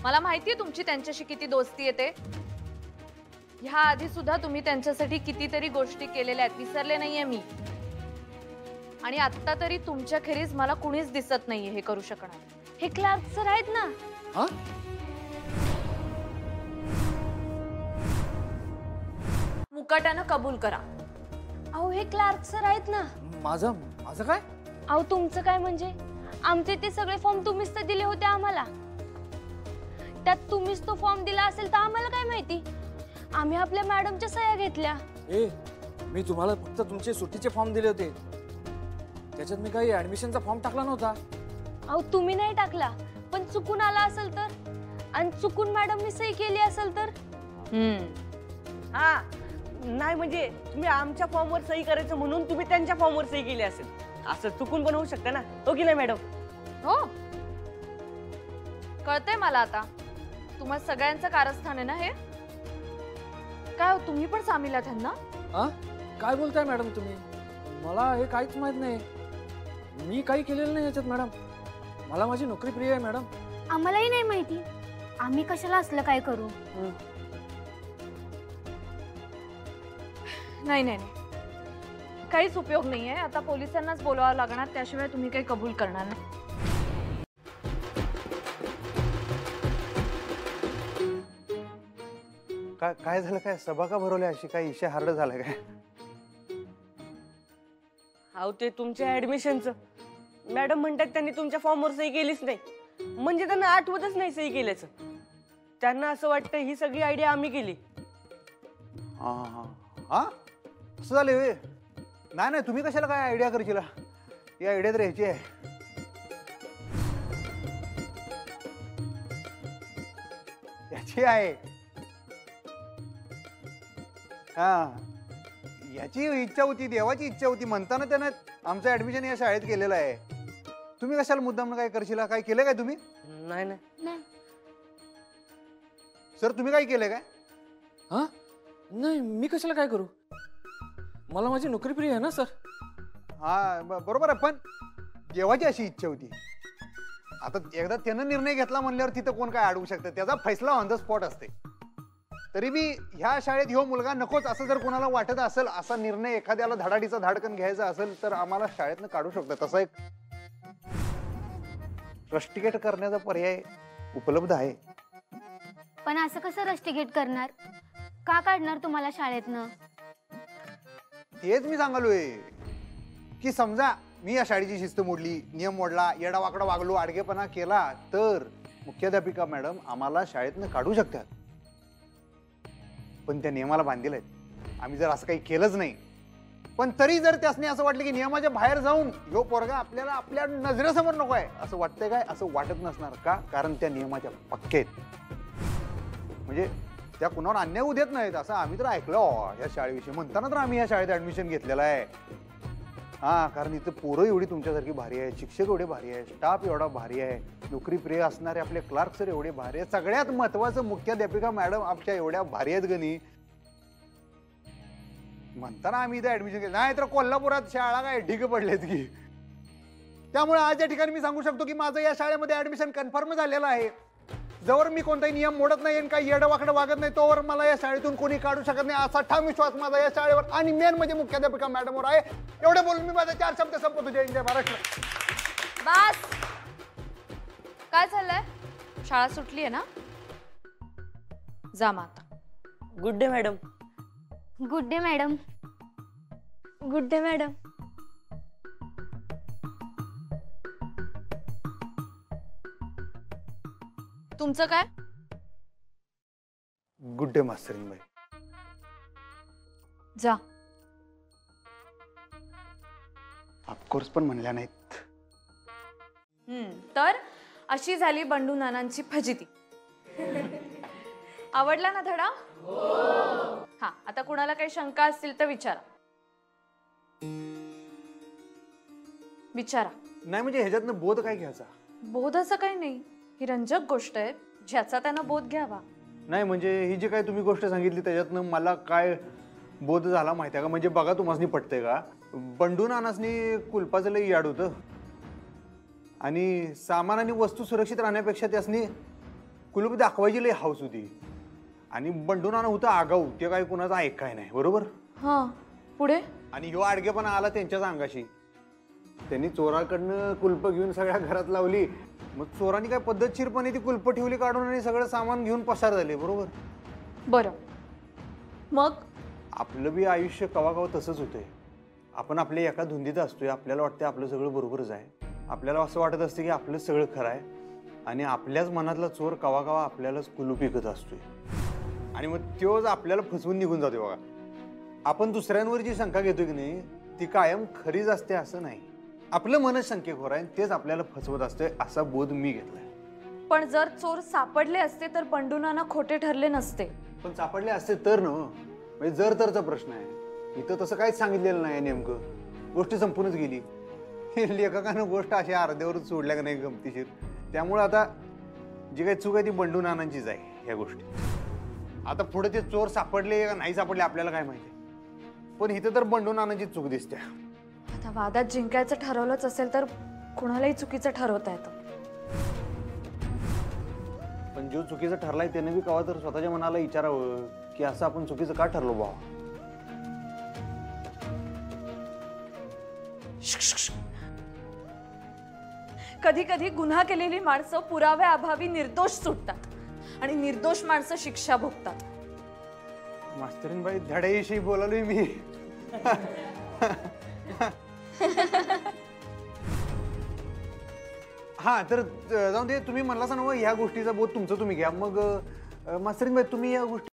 मला माहितीये तुमची त्यांच्याशी किती दोस्ती येते. ह्या आधी सुद्धा तुम्ही त्यांच्यासाठी कितीतरी गोष्टी केलेल्या आहेत, विसरले नाहीये मी. आणि आता तरी तुमच्या खेरीज मला कुणीच दिसत नाहीये हे करू शकणार.
हे क्लार्क सर आहेत ना?
हा?
मुकाट्यानं कबूल करा.
अहो, हे क्लार्क सर आहेत ना?
माझं काय?
अहो, तुमचं काय म्हणजे? आमचे ते सगळे फॉर्म तुम्हीच तर दिले होते आम्हाला. त्यात तुम्हीच तो फॉर्म दिला असेल तर आम्हाला काय माहिती? आम्ही आपल्या मॅडमच्या सह्या घेतल्या.
मी तुम्हाला फक्त तुमचे सुट्टीचे फॉर्म दिले होते, त्याच्यात मी काही ऍडमिशनचा फॉर्म टाकला नव्हता.
अहो, तुम्ही नाही टाकला, पण चुकून आला असेल तर, आणि चुकून मॅडमनी सही केली असेल तर.
हा, नाही म्हणजे तुम्ही आमच्या फॉर्मवर सही करायचं म्हणून तुम्ही त्यांच्या फॉर्मवर सही केली असेल, असं चुकून पण होऊ शकतं ना, हो की नाही मॅडम?
हो, कळतंय मला आता. तुम्हा सगळ्यांचं कारस्थान आहे ना हे? काय हो, तुम्ही पण सामील आहात ह्यांना?
हा, काय बोलताय मॅडम तुम्ही? मला हे काहीच माहित नाही. मी काही केलेलं नाही याच्यात मॅडम. मला माझी नोकरी प्रिय आहे मॅडम.
आम्हालाही नाही माहिती. आम्ही कशाला असलं काय करू?
नाही नाही नाही, काहीच उपयोग नाहीये. आता पोलिसांनाच बोलावं लागणार, त्याशिवाय तुम्ही काही कबूल करणार नाही.
काय झालं? काय सभा का भरवली अशी? काय इशा हार्ड झालाय काय?
अहो, ते तुमच्या ऍडमिशनचं मॅडम म्हणतात त्यांनी तुमच्या फॉर्मवर सही केलीच नाही, म्हणजे त्यांना आठवतच नाही सही केल्याचं. त्यांना असं वाटतं ही सगळी आयडिया आम्ही केली.
हा, असं झालं वे? नाही, तुम्ही कशाला काय आयडिया करशील? ही आयडिया तर ह्याची आहे. याची आहे. हा, याची इच्छा होती, देवाची इच्छा होती, म्हणताना त्यानं आमचं ऍडमिशन या शाळेत केलेलं आहे. तुम्ही कशाला मुद्दाम काय करशील? काय केलं काय तुम्ही?
नाही नाही
सर, तुम्ही काय केलंय काय?
हा, नाही, मी कशाला काय करू? मला माझी नोकरी प्रिय आहे ना सर.
हा बरोबर आहे, पण देवाची अशी इच्छा होती. आता एकदा त्यानं निर्णय घेतला म्हणल्यावर तिथं कोण काय अडवू शकतं, त्याचा फैसला ऑन द स्पॉट असते. तरी बी ह्या शाळेत ह्यो मुलगा नकोच असं जर कोणाला वाटत असेल, असा निर्णय एखाद्याला धडाडीचा धाडकन घ्यायचा असेल तर आम्हाला शाळेतनं काढू शकतात. तसा एक रस्टिकेट करण्याचा पर्याय उपलब्ध आहे.
पण असं कसं रस्टिकेट करणार? का काढणार तुम्हाला शाळेतनं?
तेच मी सांगालोय की समजा मी या शाळेची शिस्त मोडली, नियम मोडला, येडावाकडा वागलो, आडगेपणा केला तर मुख्याध्यापिका मॅडम आम्हाला शाळेतनं काढू शकतात. पण त्या नियमाला बांधील आहेत. आम्ही जर असं काही केलंच नाही, पण तरी जर त्यासनी असं वाटलं की नियमाच्या बाहेर जाऊन ह्यो पोरगा आपल्याला आपल्या नजरेसमोर नको आहे असं वाटतंय काय? असं वाटत नसणार का? कारण त्या नियमाच्या पक्के आहेत. म्हणजे त्या कुणावर अन्याय होऊ देत नाहीत असं आम्ही तर ऐकलं या शाळेविषयी. म्हणताना तर आम्ही या शाळेत ऍडमिशन घेतलेलं आहे. हा, कारण इथं पोरं एवढी तुमच्यासारखी भारी आहे, शिक्षक एवढे भारी आहे, स्टाफ एवढा भारी आहे, नोकरी प्रिय असणारे आपले क्लार्क सर एवढे भारी आहे, सगळ्यात महत्वाचं मुख्याध्यापिका मॅडम आमच्या एवढ्या भारी आहेत गणी. म्हणताना आम्ही इथं ऍडमिशन केलं. नाही तर कोल्हापुरात शाळा काय ढिग पडलेत की. त्यामुळे आज या ठिकाणी मी सांगू शकतो की माझं या शाळेमध्ये ऍडमिशन कन्फर्म झालेलं आहे. जवळ मी कोणताही नियम मोडत नाही आणि काही येडवाकडं वागत नाही तोवर मला या शाळेतून कोणी काढू शकत नाही असा ठाम विश्वास माझा या शाळेवर आणि मेन म्हणजे मुख्याध्यापिका मॅडमवर आहे. एवढे बोलून मी माझे 4 शब्द संपवतो. जय हिंद, जय महाराष्ट्र.
बस. काय चाललंय? शाळा सुटली आहे ना? जा माता.
Good day madam.
Good day madam. Good day madam.
तुमचं काय?
गुड डे मास्तरीन बाई.
जा.
ऑफकोर्स पण म्हणल्या नाहीत.
तर अशी झाली बंडू नानांची फजिती. आवडला ना धडा? हा, आता कुणाला काही शंका असतील तर विचारा. विचारा.
नाही म्हणजे ह्याच्यातनं बोध काय घ्यायचा?
बोध असं काही नाही, ही रंजक गोष्ट आहे ज्याचा त्यांना बोध घ्यावा.
नाही म्हणजे ही जी काय तुम्ही गोष्ट सांगितली त्याच्यातनं मला काय बोध झाला माहिती आहे का? म्हणजे बघा तुम्हाला पटतंय का, बंडू नानासनी कुलपाचं लई याड होतं आणि सामान आणि वस्तू सुरक्षित राहण्यापेक्षा त्यासनी कुलूप दाखवायची लई हाऊस होती. आणि बंडू नाना होतं आगाऊ, ते काही कुणाचं ऐकाय नाही. बरोबर?
हा, पुढे?
आणि ह्यो आडगेपणा आला त्यांच्याच अंगाशी. त्यांनी चोराकडनं कुलप घेऊन सगळ्या घरात लावली. मग चोरांनी काय पद्धतशीरपणे ती कुलप ठेवली काढून आणि सगळं सामान घेऊन पसार झाले. बरोबर?
बरं, मग
आपलं बी आयुष्य कवा कवा तसंच होतंय. आपण आपल्या एका धुंदीत असतोय, आपल्याला वाटतं आपलं सगळं बरोबरच आहे, आपल्याला असं वाटत असतं की आपलं सगळं खरं आहे आणि आपल्याच मनातला चोर कवा कवा आपल्यालाच कुलूप विकत असतोय आणि मग तोच आपल्याला फसवून निघून जातोय. बघा, आपण दुसऱ्यांवर जी शंका घेतोय की नाही ती कायम खरीच असते असं नाही. आपलं मनच शंकेखोर आहे, तेच आपल्याला फसवत असते असा बोध मी घेतलाय.
पण जर चोर सापडले असते तर बंडू नाना खोटे ठरले नसते.
पण सापडले असते तर न, म्हणजे जर तरचा प्रश्न आहे. इथं तसं काहीच सांगितलेलं नाही. नेमकं गोष्टी संपूनच गेली. लेखकानं गोष्ट अशी अर्ध्यावरच सोडल्या का नाही गमतीशीर. त्यामुळे आता जी काही चूक आहे ती बंडू नानांचीच आहे ह्या गोष्टी. आता पुढे ते चोर सापडले का नाही सापडले आपल्याला काय माहिती, पण इथं तर बंडू नानांची चूक दिसते.
आता वादात जिंकायचं ठरवलंच असेल तर कुणालाही चुकीचं ठरवता येतं.
पण जो चुकीचं ठरलाय त्याने बी कवा तर स्वतःच्या मनाला विचारावं की असं आपण चुकीचं का ठरलो बाबा.
कधी कधी गुन्हा केलेली माणसं पुराव्याअभावी निर्दोष सुटतात आणि निर्दोष माणसं शिक्षा भोगतात.
मास्तरीन बाई धड्याविषयी बोलालोय मी. हा तर जाऊन दे, तुम्ही म्हणला ना ह्या गोष्टीचा बोध तुमचं तुम्ही घ्या. मग मास्तरीन बाई तुम्ही या गोष्टी